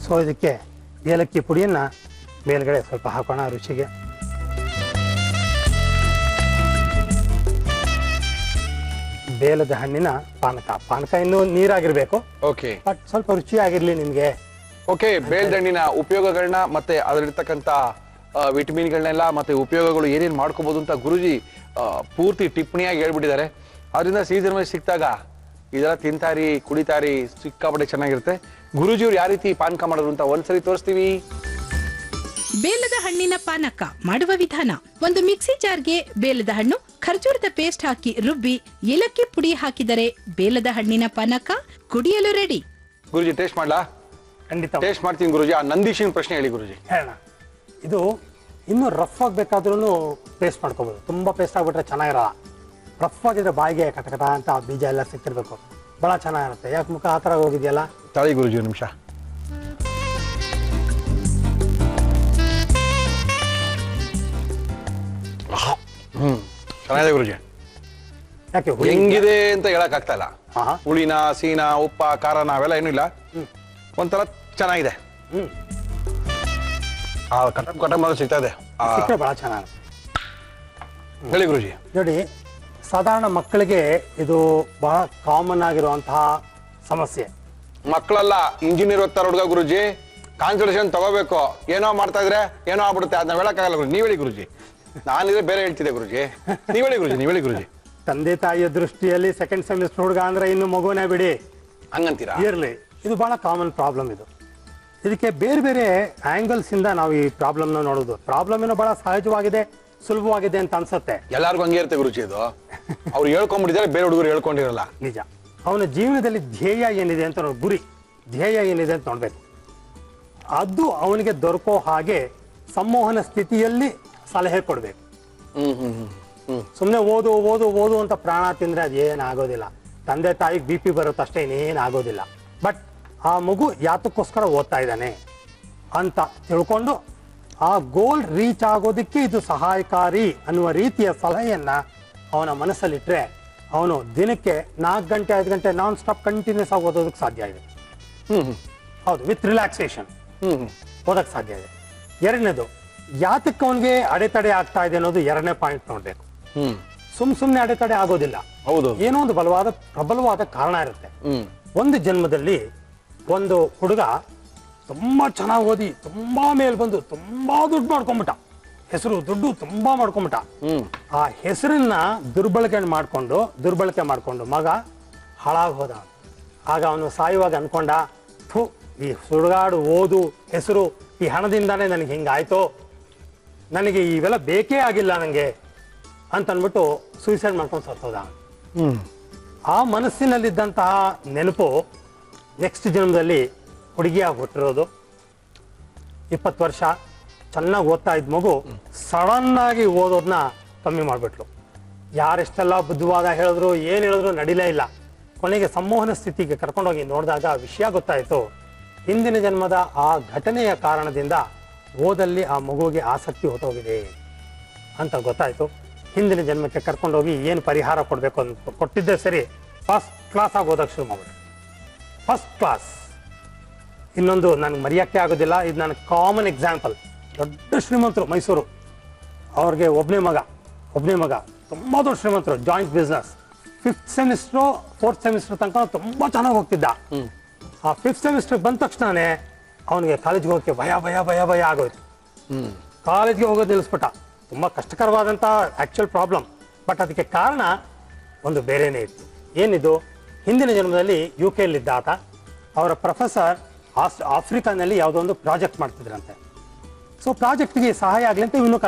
ಸೊ ಇದಕ್ಕೆ ಏಲಕ್ಕಿ ಪುಡಿಯನ್ನ ಮೇಲ್ಗಡೆ ಸ್ವಲ್ಪ ಹಾಕೋಣ ರುಚಿಗೆ. ಬೇಲದ ಹಣ್ಣಿನ ಪಾನಕ ಇನ್ನೂ ನೀರಾಗಿರ್ಬೇಕು. ಓಕೆ, ಬಟ್ ಸ್ವಲ್ಪ ರುಚಿಯಾಗಿರ್ಲಿ ನಿಮ್ಗೆ. ಓಕೆ, ಬೇಲದ ಹಣ್ಣಿನ ಉಪಯೋಗಗಳನ್ನ ಮತ್ತೆ ಅದರಲ್ಲಿರ್ತಕ್ಕಂಥ ವಿಟಮಿನ್ಗಳನ್ನೆಲ್ಲ ಮತ್ತೆ ಉಪಯೋಗಗಳು ಏನೇನು ಮಾಡ್ಕೋಬಹುದು ಅಂತ ಗುರುಜಿ ಪೂರ್ತಿ ಟಿಪ್ಪಣಿಯಾಗಿ ಹೇಳ್ಬಿಟ್ಟಿದ್ದಾರೆ. ಅದರಿಂದ ಸೀಸನ್ ವೈಸ್ ಸಿಕ್ತಾಗ ಇದೆಲ್ಲ ತಿಂತಾರಿ, ಕುಡಿತಾರಿ, ಸಿಕ್ಕಾಪಟ್ಟೆ ಚೆನ್ನಾಗಿರುತ್ತೆ. ಗುರುಜಿಯವ್ರು ಯಾವ ರೀತಿ ಪಾನಕ ಮಾಡೋದು ಅಂತ ಒಂದ್ಸರಿ ತೋರಿಸ್ತೀವಿ. ಬೇಲದ ಹಣ್ಣಿನ ಪಾನಕ ಮಾಡುವ ವಿಧಾನ: ಒಂದು ಮಿಕ್ಸಿ ಜಾರ್ಗೆ ಬೇಲದ ಹಣ್ಣು, ಖರ್ಜೂರದ ಪೇಸ್ಟ್ ಹಾಕಿ ರುಬ್ಬಿ ಏಲಕ್ಕಿ ಪುಡಿ ಹಾಕಿದರೆ ಬೇಲದ ಹಣ್ಣಿನ ಪಾನಕ ಕುಡಿಯಲು ರೆಡಿ. ಗುರುಜಿ ಟೇಸ್ಟ್ ಮಾಡ್ಲಾ? ಖಂಡಿತ ಟೇಸ್ಟ್ ಮಾಡ್ತೀನಿ ಗುರುಜಿ. ಆ ನಂದೀಶಿನ ಪ್ರಶ್ನೆ ಹೇಳಿ ಗುರುಜಿ. ಹೇಳೋಣ. ಇದು ಇನ್ನೂ ರಫ್ ಆಗಬೇಕಾದ್ರೂ ಪೇಸ್ಟ್ ಮಾಡ್ಕೋಬಹುದು. ತುಂಬಾ ಪೇಸ್ಟ್ ಆಗ್ಬಿಟ್ರೆ ಚೆನ್ನಾಗಿರಲ್ಲ. ರಫ್ ಆಗಿದ್ರೆ ಬಾಯಿಗೆ ಕಟಕಟ ಅಂತ ಬೀಜ ಎಲ್ಲ ಸಿಕ್ಕಿರ್ಬೇಕು, ಬಹಳ ಚೆನ್ನಾಗಿರುತ್ತೆ. ಯಾಕೆ ಮುಖ ಆ ಥರ ಹೋಗಿದೆಯಲ್ಲ? ತಾಳಿ ಗುರುಜಿ ಒಂದು ನಿಮಿಷ. ಚೆನ್ನಾಗಿದೆ ಗುರುಜಿ. ಯಾಕೆ ಹೆಂಗಿದೆ ಅಂತ ಹೇಳಕ್ ಆಗ್ತಾ ಇಲ್ಲ. ಹುಳಿನ, ಸೀನಾ, ಉಪ್ಪ, ಖಾರನ ಅವೆಲ್ಲ ಏನೂ ಇಲ್ಲ, ಒಂಥರ ಚೆನ್ನಾಗಿದೆ. ಕಟಕ್ ಸಿಗ್ತಾ ಇದೆ, ಬಹಳ ಚೆನ್ನಾಗಿದೆ. ಹೇಳಿ ಗುರುಜಿ. ನೋಡಿ, ಸಾಧಾರಣ ಮಕ್ಕಳಿಗೆ ಇದು ಬಹಳ ಕಾಮನ್ ಆಗಿರುವಂತಹ ಸಮಸ್ಯೆ. ಮಕ್ಕಳಲ್ಲ, ಇಂಜಿನಿಯರ್ ಓದ್ತಾರ ಹುಡುಗ ಗುರುಜಿ. ಕಾನ್ಸಂಟ್ರೇಷನ್ ತಗೋಬೇಕು, ಏನೋ ಮಾಡ್ತಾ ಇದ್ರೆ ಏನೋ ಆಗ್ಬಿಡುತ್ತೆ, ಅದನ್ನ ಹೇಳಕ್ಕಾಗಲ್ಲ ಗುರುಜಿ. ನೀವ್ ಹೇಳಿ ಗುರುಜಿ. ನಾನಿದ್ರೆ ಬೇರೆ ಹೇಳ್ತಿದ್ದೆ ಗುರುಜಿ. ನೀವ್ ಹೇಳಿ ಗುರುಜಿ. ತಂದೆ ತಾಯಿಯ ದೃಷ್ಟಿಯಲ್ಲಿ ಸೆಕೆಂಡ್ ಸೆಮಿಸ್ಟರ್ ಹುಡುಗ ಅಂದ್ರೆ ಇನ್ನು ಮಗುನೇ ಬಿಡಿ ಹಂಗಂತೀರಾ? ಇರ್ಲಿ, ಇದು ಬಹಳ ಕಾಮನ್ ಪ್ರಾಬ್ಲಮ್. ಇದು ಇದಕ್ಕೆ ಬೇರೆ ಬೇರೆ ಆಂಗಲ್ಸ್ ಇಂದ ನಾವು ಈ ಪ್ರಾಬ್ಲಮ್ ನ ನೋಡೋದು. ಪ್ರಾಬ್ಲಮ್ ಏನೋ ಬಹಳ ಸಹಜವಾಗಿದೆ, ಸುಲಭವಾಗಿದೆ ಅಂತ ಅನ್ಸುತ್ತೆ. ಎಲ್ಲಾರ್ಗು ಹಂಗೆ ಇರುತ್ತೆ ಗುರುಜಿ. ಇದು ಅವ್ರು ಹೇಳ್ಕೊಂಡ್ಬಿಟ್ಟಿದ್ದಾರೆ, ಬೇರೆ ಹುಡುಗರು ಹೇಳ್ಕೊಂಡಿರಲ್ಲ. ನಿಜ. ಅವನ ಜೀವನದಲ್ಲಿ ಧ್ಯೇಯ ಏನಿದೆ ಅಂತ ಗುರಿ, ಧ್ಯೇಯ ಏನಿದೆ ಅಂತ ನೋಡ್ಬೇಕು. ಅದು ಅವನಿಗೆ ದೊರಕೋ ಹಾಗೆ ಸಂಮೋಹನ ಸ್ಥಿತಿಯಲ್ಲಿ ಸಲಹೆ ಕೊಡ್ಬೇಕು. ಸುಮ್ಮನೆ ಓದು ಓದು ಓದು ಅಂತ ಪ್ರಾಣ ತಿಂದ್ರೆ ಅದು ಏನಾಗೋದಿಲ್ಲ. ತಂದೆ ತಾಯಿಗೆ BP ಬರುತ್ತಷ್ಟೇ, ಇನ್ನೇನಾಗೋದಿಲ್ಲ. ಬಟ್ ಆ ಮಗು ಯಾತಕ್ಕೋಸ್ಕರ ಓದ್ತಾ ಇದ್ದಾನೆ ಅಂತ ತಿಳ್ಕೊಂಡು ಆ ಗೋಲ್ ರೀಚ್ ಆಗೋದಕ್ಕೆ ಇದು ಸಹಾಯಕಾರಿ ಅನ್ನುವ ರೀತಿಯ ಸಲಹೆಯನ್ನ ಅವನ ಮನಸ್ಸಲ್ಲಿಟ್ರೆ ಅವನು ದಿನಕ್ಕೆ 4 ಗಂಟೆ 5 ಗಂಟೆ ನಾನ್ ಸ್ಟಾಪ್ ಕಂಟಿನ್ಯೂಸ್ ಆಗಿ ಓದೋದಕ್ಕೆ ಸಾಧ್ಯ ಇದೆ. ಹೌದು, ವಿತ್ ರಿಲ್ಯಾಕ್ಸೇಷನ್ ಓದಕ್ಕೆ ಸಾಧ್ಯ ಇದೆ. ಎರಡನೇದು, ಯಾತಕ್ಕೆ ಅವನಿಗೆ ಅಡೆತಡೆ ಆಗ್ತಾ ಇದೆ ಅನ್ನೋದು ಎರಡನೇ ಪಾಯಿಂಟ್ ನೋಡ್ಬೇಕು. ಸುಮ್ನೆ ಅಡೆತಡೆ ಆಗೋದಿಲ್ಲ. ಹೌದು, ಏನೋ ಒಂದು ಪ್ರಬಲವಾದ ಕಾರಣ ಇರುತ್ತೆ. ಒಂದು ಜನ್ಮದಲ್ಲಿ ಒಂದು ಹುಡುಗ ತುಂಬಾ ಚೆನ್ನಾಗಿ ಓದಿ ತುಂಬಾ ಮೇಲ್ ಬಂದು ತುಂಬಾ ದುಡ್ಡು ಮಾಡ್ಕೊಂಡ್ಬಿಟ್ಟ, ಹೆಸರು ದುಡ್ಡು ತುಂಬಾ ಮಾಡ್ಕೊಂಡ್ಬಿಟ್ಟ. ಆ ಹೆಸರನ್ನ ದುರ್ಬಳಕೆ ಮಾಡ್ಕೊಂಡು ಮಗ ಹಾಳಾಗಿ ಹೋದ. ಆಗ ಅವನು ಸಾಯುವಾಗ ಅನ್ಕೊಂಡ, ಈ ಸುಡುಗಾಡು ಓದು ಹೆಸರು ಈ ಹಣದಿಂದಾನೇ ನನಗೆ ಹಿಂಗಾಯ್ತು, ನನಗೆ ಇವೆಲ್ಲ ಬೇಕೇ ಆಗಿಲ್ಲ ನನಗೆ ಅಂತ ಅಂದ್ಬಿಟ್ಟು ಸೂಸೈಡ್ ಮಾಡ್ಕೊಂಡು ಸತ್ತೋದ. ಆ ಮನಸ್ಸಿನಲ್ಲಿದ್ದಂತಹ ನೆನಪು ನೆಕ್ಸ್ಟ್ ಜನ್ಮದಲ್ಲಿ ಹುಡುಗಿಯಾಗಿ ಹುಟ್ಟಿರೋದು. 20 ವರ್ಷ ಚೆನ್ನಾಗಿ ಓದ್ತಾ ಇದ್ದ ಮಗು ಸಡನ್ ಆಗಿ ಓದೋದನ್ನ ಕಮ್ಮಿ ಮಾಡಿಬಿಟ್ಲು. ಯಾರೆಷ್ಟೆಲ್ಲ ಬುದ್ಧಿವಾದ ಹೇಳಿದ್ರು ಏನು ಹೇಳಿದ್ರು ನಡೀಲೇ ಇಲ್ಲ. ಕೊನೆಗೆ ಸಂಮೋಹನ ಸ್ಥಿತಿಗೆ ಕರ್ಕೊಂಡೋಗಿ ನೋಡಿದಾಗ ವಿಷಯ ಗೊತ್ತಾಯಿತು. ಹಿಂದಿನ ಜನ್ಮದ ಆ ಘಟನೆಯ ಕಾರಣದಿಂದ ಓದಲ್ಲಿ ಆ ಮಗುವಿಗೆ ಆಸಕ್ತಿ ಹೊತ್ತೋಗಿದೆ ಅಂತ ಗೊತ್ತಾಯಿತು. ಹಿಂದಿನ ಜನ್ಮಕ್ಕೆ ಕರ್ಕೊಂಡೋಗಿ ಏನು ಪರಿಹಾರ ಕೊಡಬೇಕು ಅಂತ ಕೊಟ್ಟಿದ್ದೆ ಸರಿ, ಫಸ್ಟ್ ಕ್ಲಾಸ್ ಆಗಿ ಓದಕ್ಕೆ ಶುರು ಮಾಡ್ಬಿಟ್ಟು. First class. ಇನ್ನೊಂದು ನನಗೆ ಮರೆಯೋಕ್ಕೆ ಆಗೋದಿಲ್ಲ, ಇದು ನನ್ನ ಕಾಮನ್ ಎಕ್ಸಾಂಪಲ್. ದೊಡ್ಡ ಶ್ರೀಮಂತರು ಮೈಸೂರು, ಅವ್ರಿಗೆ ಒಬ್ಬನೇ ಮಗ ತುಂಬ ದೊಡ್ಡ ಶ್ರೀಮಂತರು, joint business. 5th semester 4th semester ತನಕ ತುಂಬ ಚೆನ್ನಾಗಿ ಹೋಗ್ತಿದ್ದ. ಆ 5th ಸೆಮಿಸ್ಟರ್ ಬಂದ ತಕ್ಷಣನೇ ಅವನಿಗೆ ಕಾಲೇಜ್ಗೆ ಹೋಗೋಕ್ಕೆ ಭಯ ಆಗೋಯ್ತು. ಕಾಲೇಜ್ಗೆ ಹೋಗೋದು ನಿಲ್ಲಿಸ್ಬಿಟ್ಟ. ತುಂಬ ಕಷ್ಟಕರವಾದಂಥ ಆ್ಯಕ್ಚುಯಲ್ ಪ್ರಾಬ್ಲಮ್. ಬಟ್ ಅದಕ್ಕೆ ಕಾರಣ ಒಂದು ಬೇರೆನೇ ಇತ್ತು. ಏನಿದು? ಹಿಂದಿನ ಜನ್ಮದಲ್ಲಿ UK ಯಲ್ಲಿದ್ದ ಆತ. ಅವರ ಪ್ರೊಫೆಸರ್ ಆಫ್ರಿಕಾನಲ್ಲಿ ಯಾವುದೋ ಒಂದು ಪ್ರಾಜೆಕ್ಟ್ ಮಾಡ್ತಿದ್ರಂತೆ. ಸೊ ಪ್ರಾಜೆಕ್ಟ್ಗೆ ಸಹಾಯ ಆಗಲಿ ಅಂತ ಇವನು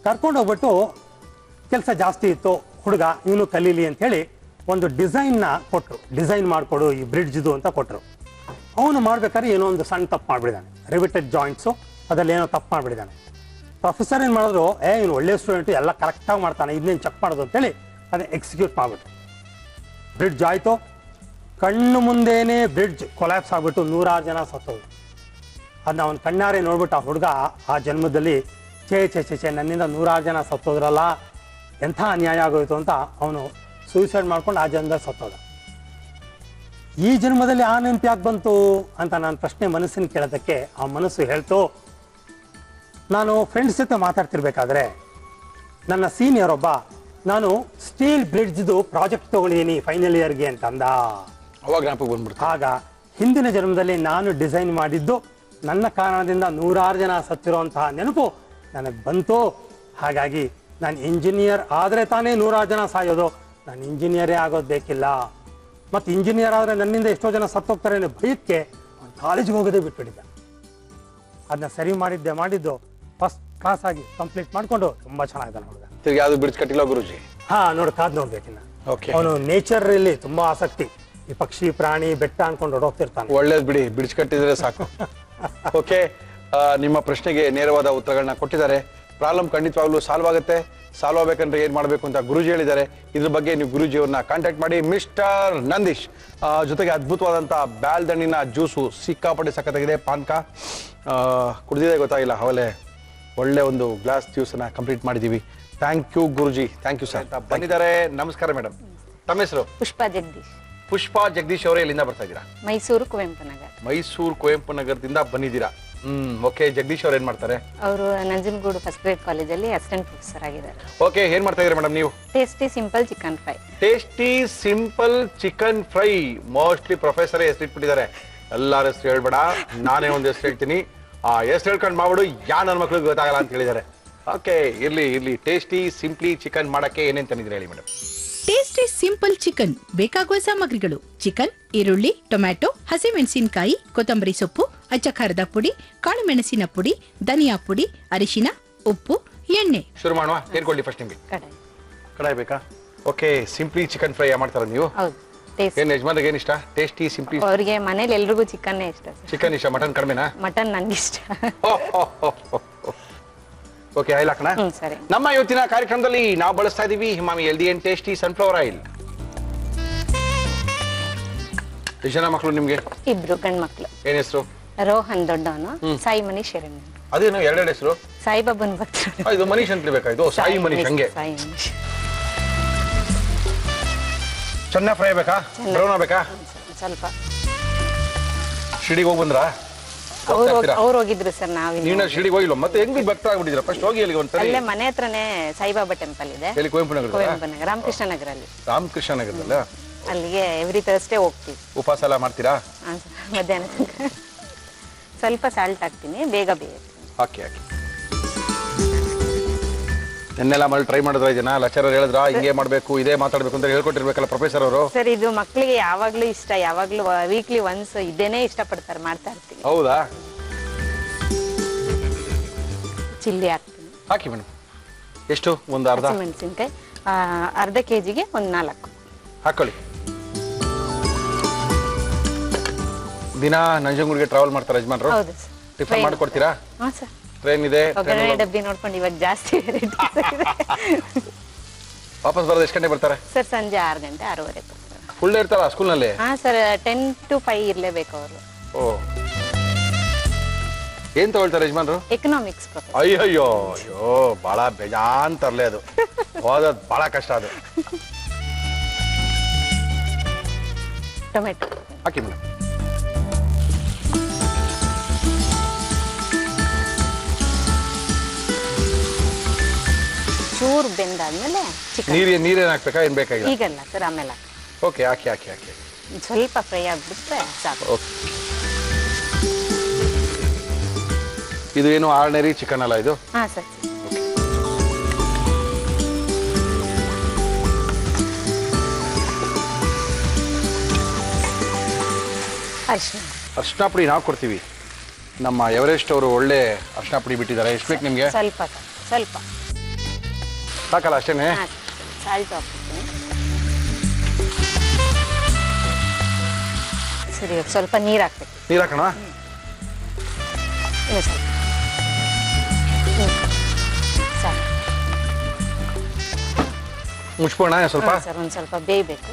ಕರ್ಕೊಂಡೋಗ್ಬಿಟ್ಟು ಕೆಲಸ ಜಾಸ್ತಿ ಇತ್ತು ಹುಡುಗ, ಇವನು ಕಲೀಲಿ ಅಂಥೇಳಿ ಒಂದು ಡಿಸೈನ್ನ ಕೊಟ್ಟರು. ಡಿಸೈನ್ ಮಾಡಿಕೊಡು ಈ ಬ್ರಿಡ್ಜ್ದು ಅಂತ ಕೊಟ್ಟರು. ಅವನು ಮಾಡ್ಬೇಕಾದ್ರೆ ಏನೋ ಒಂದು ಸಣ್ಣ ತಪ್ಪು ಮಾಡಿಬಿಡಿದ್ದಾನೆ. ರಿವಿಟೆಡ್ ಜಾಯಿಂಟ್ಸು ಅದರಲ್ಲಿ ಏನೋ ತಪ್ಪು ಮಾಡಿಬಿಡಿದ್ದಾನೆ. ಪ್ರೊಫೆಸರ್ ಏನು ಮಾಡಿದ್ರು, ಇವನು ಒಳ್ಳೆ ಸ್ಟೂಡೆಂಟು, ಎಲ್ಲ ಕರೆಕ್ಟಾಗಿ ಮಾಡ್ತಾನೆ, ಇದನ್ನೇನು ಚೆಕ್ ಮಾಡೋದು ಅಂತೇಳಿ ಅದನ್ನ ಎಕ್ಸಿಕ್ಯೂಟ್ ಮಾಡಿಬಿಟ್ರು. ಬ್ರಿಡ್ಜ್ ಆಯಿತು. ಕಣ್ಣು ಮುಂದೇನೆ ಬ್ರಿಡ್ಜ್ ಕೊಲ್ಯಾಪ್ಸ್ ಆಗಿಬಿಟ್ಟು 100 ಜನ ಸತ್ತೋದು. ಅದನ್ನ ಅವನ ಕಣ್ಣಾರೆ ನೋಡ್ಬಿಟ್ಟು ಆ ಹುಡುಗ ಆ ಜನ್ಮದಲ್ಲಿ ಚೇ ನನ್ನಿಂದ 100 ಜನ ಸತ್ತೋದ್ರಲ್ಲ, ಎಂಥ ಅನ್ಯಾಯ ಆಗೋಯ್ತು ಅಂತ ಅವನು ಸೂಸೈಡ್ ಮಾಡ್ಕೊಂಡು ಆ ಜನ್ಮದಲ್ಲಿ ಸತ್ತೋದ. ಈ ಜನ್ಮದಲ್ಲಿ ಆ ನೆನಪು ಯಾಕೆ ಬಂತು ಅಂತ ನಾನು ಪ್ರಶ್ನೆ ಮನಸ್ಸಿನ ಕೇಳೋದಕ್ಕೆ ಆ ಮನಸ್ಸು ಹೇಳ್ತು, ನಾನು ಫ್ರೆಂಡ್ಸ್ ಜೊತೆ ಮಾತಾಡ್ತಿರ್ಬೇಕಾದ್ರೆ ನನ್ನ ಸೀನಿಯರ್ ಒಬ್ಬ ನಾನು ಸ್ಟೀಲ್ ಬ್ರಿಡ್ಜ್ದು ಪ್ರಾಜೆಕ್ಟ್ ತಗೊಂಡಿದ್ದೀನಿ ಫೈನಲ್ ಇಯರ್ಗೆ ಅಂತ ಅಂದ. ಆಗ ಹಿಂದಿನ ಜನ್ಮದಲ್ಲಿ ನಾನು ಡಿಸೈನ್ ಮಾಡಿದ್ದು ನನ್ನ ಕಾರಣದಿಂದ 100 ಜನ ಸತ್ತಿರುವಂತಹ ನೆನಪು ನನಗೆ ಬಂತು. ಹಾಗಾಗಿ ನಾನು ಇಂಜಿನಿಯರ್ ಆದರೆ ತಾನೇ 100 ಜನ ಸಾಯೋದು, ನಾನು ಇಂಜಿನಿಯರೇ ಆಗೋದು ಬೇಕಿಲ್ಲ. ಮತ್ತು ಇಂಜಿನಿಯರ್ ಆದರೆ ನನ್ನಿಂದ ಎಷ್ಟೋ ಜನ ಸತ್ತೋಗ್ತಾರೆ ಅನ್ನೋ ಭಯಕ್ಕೆ ಅವ್ನು ಕಾಲೇಜಿಗೆ ಹೋಗೋದೇ ಬಿಟ್ಬಿಟ್ಟಿದ್ದ. ಅದನ್ನ ಸರಿ ಮಾಡಿದ್ದು ಫಸ್ಟ್ ಕ್ಲಾಸ್ ಆಗಿ ಕಂಪ್ಲೀಟ್ ಮಾಡ್ಕೊಂಡು ತುಂಬಾ ಚೆನ್ನಾಗಿದ್ದಾನೆ ಹುಡುಗ. ಯಾವ್ದು ಬ್ರಿಡ್ಜ್ ಕಟ್ಟಿಲ್ಲ ಗುರುಜಿ? ಕಾದ್ ನೋಡ್ಬೇಕಿನ್ನ. ಅವನು ನೇಚರ್ ಅಲ್ಲಿ ತುಂಬಾ ಆಸಕ್ತಿ. ಈ ಪಕ್ಷಿ ಪ್ರಾಣಿ ಬೆಟ್ಟ ಅನ್ಕೊಂಡು ಹೊಡೋಗ್ತಿರ್ತಾನೆ. ಒಳ್ಳೇದ್ ಬಿಡಿ, ಬ್ರಿಡ್ಜ್ ಕಟ್ಟಿದ್ರೆ ಸಾಕು. ಓಕೆ, ನಿಮ್ಮ ಪ್ರಶ್ನೆಗೆ ನೇರವಾದ ಉತ್ತರಗಳನ್ನ ಕೊಟ್ಟಿದ್ದಾರೆ. ಪ್ರಾಬ್ಲಮ್ ಖಂಡಿತವಾಗ್ಲೂ ಸಾಲ್ವ್ ಆಗುತ್ತೆ. ಸಾಲ್ವ್ ಆಗ್ಬೇಕಂದ್ರೆ ಏನ್ ಮಾಡ್ಬೇಕು ಅಂತ ಗುರುಜಿ ಹೇಳಿದ್ದಾರೆ. ಇದ್ರ ಬಗ್ಗೆ ನೀವು ಗುರುಜಿಯವ್ರನ್ನ ಕಾಂಟ್ಯಾಕ್ಟ್ ಮಾಡಿ. ಮಿಸ್ಟರ್ ನಂದೀಶ್ ಜೊತೆಗೆ ಅದ್ಭುತವಾದಂತಹ ಬ್ಯಾಲ್ದಣ್ಣಿನ ಜ್ಯೂಸು ಸಿಕ್ಕಾಪಟ್ಟೆ ಸಖತ್ತಾಗಿದೆ. ಪಾನ್ಕ ಕುಡ್ದಿದೆ ಗೊತ್ತಾಗಿಲ್ಲ, ಅವಲೇ ಒಳ್ಳೆ ಒಂದು ಗ್ಲಾಸ್ ಜ್ಯೂಸನ್ನ ಕಂಪ್ಲೀಟ್ ಮಾಡಿದೀವಿ. Thank you Guruji, thank you sir. ಬಂದಿದ್ದಾರೆ. ನಮಸ್ಕಾರ ಮೇಡಮ್, ತಮ್ಮ ಹೆಸರು? ಪುಷ್ಪಾ ಜಗದೀಶ್. ಪುಷ್ಪಾ ಜಗದೀಶ್ ಅವರೇ, ಎಲ್ಲಿಂದ ಬರ್ತಾ ಇದ್ದೀರಾ? ಮೈಸೂರು ಕುವೆಂಪು ನಗರ. ಮೈಸೂರು ಕುವೆಂಪು ನಗರದಿಂದ ಬಂದಿದ್ದೀರಾ. ಓಕೆ, ಜಗದೀಶ್ ಅವ್ರು ಏನ್ ಮಾಡ್ತಾರೆ? ಅವರು ನಂಜನಗೂಡು ಫಸ್ಟ್ ಗ್ರೇಡ್ ಕಾಲೇಜಲ್ಲಿ ಅಸಿಸ್ಟೆಂಟ್ ಪ್ರೊಫೆಸರ್ ಆಗಿದ್ದಾರೆ. ಓಕೆ, ಏನ್ ಮಾಡ್ತಾ ಇದ್ದೀರಾ ಮೇಡಮ್ ನೀವು? Tasty simple chicken fry. Tasty simple chicken fry. Mostly professor ಹೆಸರು ಇಟ್ಬಿಟ್ಟಿದ್ದಾರೆ. ಎಲ್ಲಾರ ಹೆಸರು ಹೇಳ್ಬೇಡ, ನಾನೇ ಒಂದು ಹೆಸರು ಹೇಳ್ತೀನಿ. ಹೆಸರು ಹೇಳ್ಕೊಂಡು ಮಾಡ್ಬಿಡು, ನನ್ನ ಮಕ್ಳಿಗೆ ಗೊತ್ತಾಗಲ್ಲ ಅಂತ ಹೇಳಿದ್ದಾರೆ. ಓಕೆ, ಇರ್ಲಿ. ಟೇಸ್ಟಿ ಸಿಂಪ್ಲಿ ಚಿಕನ್ ಮಾಡಕ್ಕೆ ಏನೇನ್ ತಂದಿದ್ರೆ ಹೇಳಿ ಮೇಡಮ್. ಟೇಸ್ಟಿ ಸಿಂಪಲ್ ಚಿಕನ್ ಬೇಕಾಗುವ ಸಾಮಗ್ರಿಗಳು: ಚಿಕನ್, ಈರುಳ್ಳಿ, ಟೊಮ್ಯಾಟೊ, ಹಸಿಮೆಣಸಿನಕಾಯಿ, ಕೊತ್ತಂಬರಿ ಸೊಪ್ಪು, ಅಚ್ಚ ಖಾರದ ಪುಡಿ, ಕಾಳು ಮೆಣಸಿನ ಪುಡಿ, ಧನಿಯಾ ಪುಡಿ, ಅರಿಶಿನ, ಉಪ್ಪು, ಎಣ್ಣೆ. ಶುರು ಮಾಡುವ. ಏನ್ ಕೊಡ್ಲಿ ಫಸ್ಟ್ ನಿಮ್ಗೆ? ಕಡಾಯಿ ಬೇಕಾ? ಓಕೆ, ಸಿಂಪ್ಲಿ ಚಿಕನ್ ಫ್ರೈ ಮಾಡ್ತಾರ ನೀವು? ಹೌದು. ಏನ್ ಯಜಮಾನ್ರಿಗೆ ಏನ್ ಇಷ್ಟ? Tasty simply. ಅವರಿಗೆ ಮನೇಲಿ ಎಲ್ರಿಗೂ ಚಿಕನ್ ಇಷ್ಟ. ಚಿಕನ್ ಇಷ್ಟ, ಮಟನ್ ಕಡಿಮೆನಾ? ಮಟನ್ ನಂಗೆ ಇಷ್ಟ. ಓಕೆ, ಆಯಿಲ್ ಹಾಕೋಣ. ಸರಿ. ನಮ್ಮ ಇವತ್ತಿನ ಕಾರ್ಯಕ್ರಮದಲ್ಲಿ ನಾವು ಬಳಸ್ತಾ ಇದೀವಿ Emami healthy and tasty sunflower oil. ಎಷ್ಟು ಜನ ಮಕ್ಕಳು ನಿಮ್ಗೆ? 2 ಗಂಡು ಮಕ್ಕಳು. ಏನ್ ಹೆಸರು? ರೋಹನ್ ದೊಡ್ಡವನು, ಸಾಯಿ ಮನೀಶ್ ಎರಡನೇ. ಅದೇನು 2 ಹೆಸರು? ಸಾಯಿಬಾಬನ್ ಭಕ್ತರು. ಇದು ಮನೀಶ್ ಅಂತ ಬೇಕಾಯ್ತು. ಸಾಯಿ ಮನೀಶ್. ಹಂಗೆ ಸಾಯಿ ಮನೀಶ್. ಚೆನ್ನಾಗಿ ಫ್ರೈ ಬೇಕಾ? ಬ್ರೌನ್ ಬೇಕಾ? ಸ್ವಲ್ಪ. ಶಿಡಿಗೆ ಹೋಗಿ ಬಂದ್ರಾ? ಅವ್ರು ಹೋಗಿದ್ರು ಸರ್. ನೀವು ಶಿಡಿಗೆ ಹೋಗಿಲ್ಲ, ಮತ್ತೆ ಹೆಂಗ್ ಭಕ್ತ ಆಗ್ಬಿಟ್ಟಿದ್ರ? ಫಸ್ಟ್ ಹೋಗಿ ಅಲ್ಲಿಗೆ ಒಂದ್ಸರಿ. ಅಲ್ಲೇ ಮನೆ ಹತ್ರನೇ ಸಾಯಿಬಾಬಾ ಟೆಂಪಲ್ ಇದೆ. ಎಲ್ಲಿ? ಕುವೆಂಪು ನಗರ. ಕುವೆಂಪು ನಗರ, ರಾಮಕೃಷ್ಣ ನಗರಲ್ಲಿ. ರಾಮಕೃಷ್ಣ ನಗರದಲ್ಲ? ಅಲ್ಲಿಗೆ ಎವ್ರಿ ಥರ್ಸ್ಡೇ ಹೋಗ್ತೀವಿ. ಉಪವಾಸ ಎಲ್ಲ ಮಾಡ್ತೀರಾ? ಮಧ್ಯಾಹ್ನ ಸ್ವಲ್ಪ ಸಾಲ್ಟ್ ಹಾಕ್ತೀನಿ, ಬೇಗ ಬೇಯುತ್ತೆ. ಓಕೆ. ನೆನ್ನೆಲ್ಲ ಮಾಡಿ ಟ್ರೈ ಮಾಡಿದ್ರ ಇದನ್ನ? ಲೆಕ್ಚರರ್ ಹೇಳಿದ್ರ ಹಿಂಗೆ ಮಾಡ್ಬೇಕು, ಇದೇ ಮಾತಾಡ್ಬೇಕು ಅಂತ ಹೇಳ್ಕೊಟ್ಟಿರ್ಬೇಕಲ್ಲ ಪ್ರೊಫೆಸರ್ ಅವರು? ಸರ್, ಇದು ಮಕ್ಕಳಿಗೆ ಯಾವಾಗ್ಲೂ ಇಷ್ಟ. ಯಾವಾಗ್ಲೂ ವೀಕ್ಲಿ ಒನ್ಸ್ ಇದೇನೇ ಇಷ್ಟಪಡ್ತಾರೆ, ಮಾಡ್ತಾ ಇರ್ತೀವಿ. ಹೌದಾ? ಚಿಲ್ಲಿ ಹಾಕ್ತೀನಿ. ಹಾಕಿ ಮೇಡಮ್. ಎಷ್ಟು? ಒಂದು ಅರ್ಧ ಮೆಣಸಿನ್ಕಾಯಿ ಅರ್ಧ ಕೆಜಿಗೆ ಒಂದು 4 ಹಾಕೊಳ್ಳಿ. ದಿನ ನಂಜನಗೂಡಿಗೆ ಟ್ರಾವೆಲ್ ಮಾಡ್ತಾರೆ ಯಜಮಾನ್ರು? ಹೌದು ಸರ್. ಟಿಫನ್ ಮಾಡ್ಕೊಡ್ತೀರಾ? ಹಾಂ ಸರ್. ಟ್ರೈನ್ ಇದೆ, ಒಗ್ಗರಣೆ ಡಬ್ಬಿ ನೋಡ್ಕೊಂಡು ಇವಾಗ ಜಾಸ್ತಿ ವೆರೈಟೀಸ್ ಇದೆ. ವಾಪಸ್ ಬರೋದು ಎಷ್ಟು ಗಂಟೆ ಬರ್ತಾರೆ ಸರ್? ಸಂಜೆ 6 ಗಂಟೆ 6:30 ಬರ್ತಾರೆ. ಫುಲ್ ಇರ್ತಾರ ಸ್ಕೂಲ್ನಲ್ಲಿ? ಹಾಂ ಸರ್, 10 to 5 ಇರಲೇಬೇಕು ಅವರು. ಓ, ಏನ್ ತಗೊಳ್ತಾರೆ ಯಜಮಾನ್ರು? Economics professor. ಅಯ್ಯೋ ಅಯ್ಯೋ, ಬಹಳ ಬೇಜಾನ್ ತರ್ಲೆ ಅದು, ಓದೋದು ಬಹಳ ಕಷ್ಟ ಅದು. ಟೊಮೆಟೊ ಹಾಕಿ ಮೇಡಮ್. ಚೂರು ಬೆಂದಾದ್ಮೇಲೆ ಚಿಕನ್. ನೀರೇನ್ ಹಾಕ್ಬೇಕಾ? ಏನ್ ಬೇಕಾಗಿಲ್ಲ? ಈಗಲ್ಲ ಸರ್, ಆಮೇಲೆ ಓಕೆ, ಹಾಕಿ ಹಾಕಿ ಹಾಕಿ. ಸ್ವಲ್ಪ ಫ್ರೈ ಆಗ್ಬಿಟ್ರೆ ಸಾಕು. ಓಕೆ, ಇದು ಏನು ಆರ್ಡಿನರಿ ಚಿಕನ್ ಅಲ್ಲ ಇದು? ಹಾಂ ಸರ್. ಅರ್ಶಿನ ಪುಡಿ ನಾವು ಕೊಡ್ತೀವಿ. ನಮ್ಮ ಎವರೆಸ್ಟ್ ಅವರು ಒಳ್ಳೆ ಅರ್ಶಿನ ಪುಡಿ ಬಿಟ್ಟಿದ್ದಾರೆ. ಎಷ್ಟು ಬೇಕು ನಿಮಗೆ? ಸ್ವಲ್ಪ ಸರ್, ಸ್ವಲ್ಪ ಸಾಕಲ್ಲ? ಅಷ್ಟೇನೆ? ಸಾಲ್ಟ್ ಹಾಕ್ತೀನಿ. ಸರಿ, ಸ್ವಲ್ಪ ನೀರು ಹಾಕ್ಬೇಕು. ನೀರು ಹಾಕೋಣ? ಇನ್ನು ಸ್ವಲ್ಪ ಸಾಕು. ಮುಚ್ಬೋಣ ಸ್ವಲ್ಪ? ಸರ್, ಒಂದು ಸ್ವಲ್ಪ ಬೇಯಬೇಕು.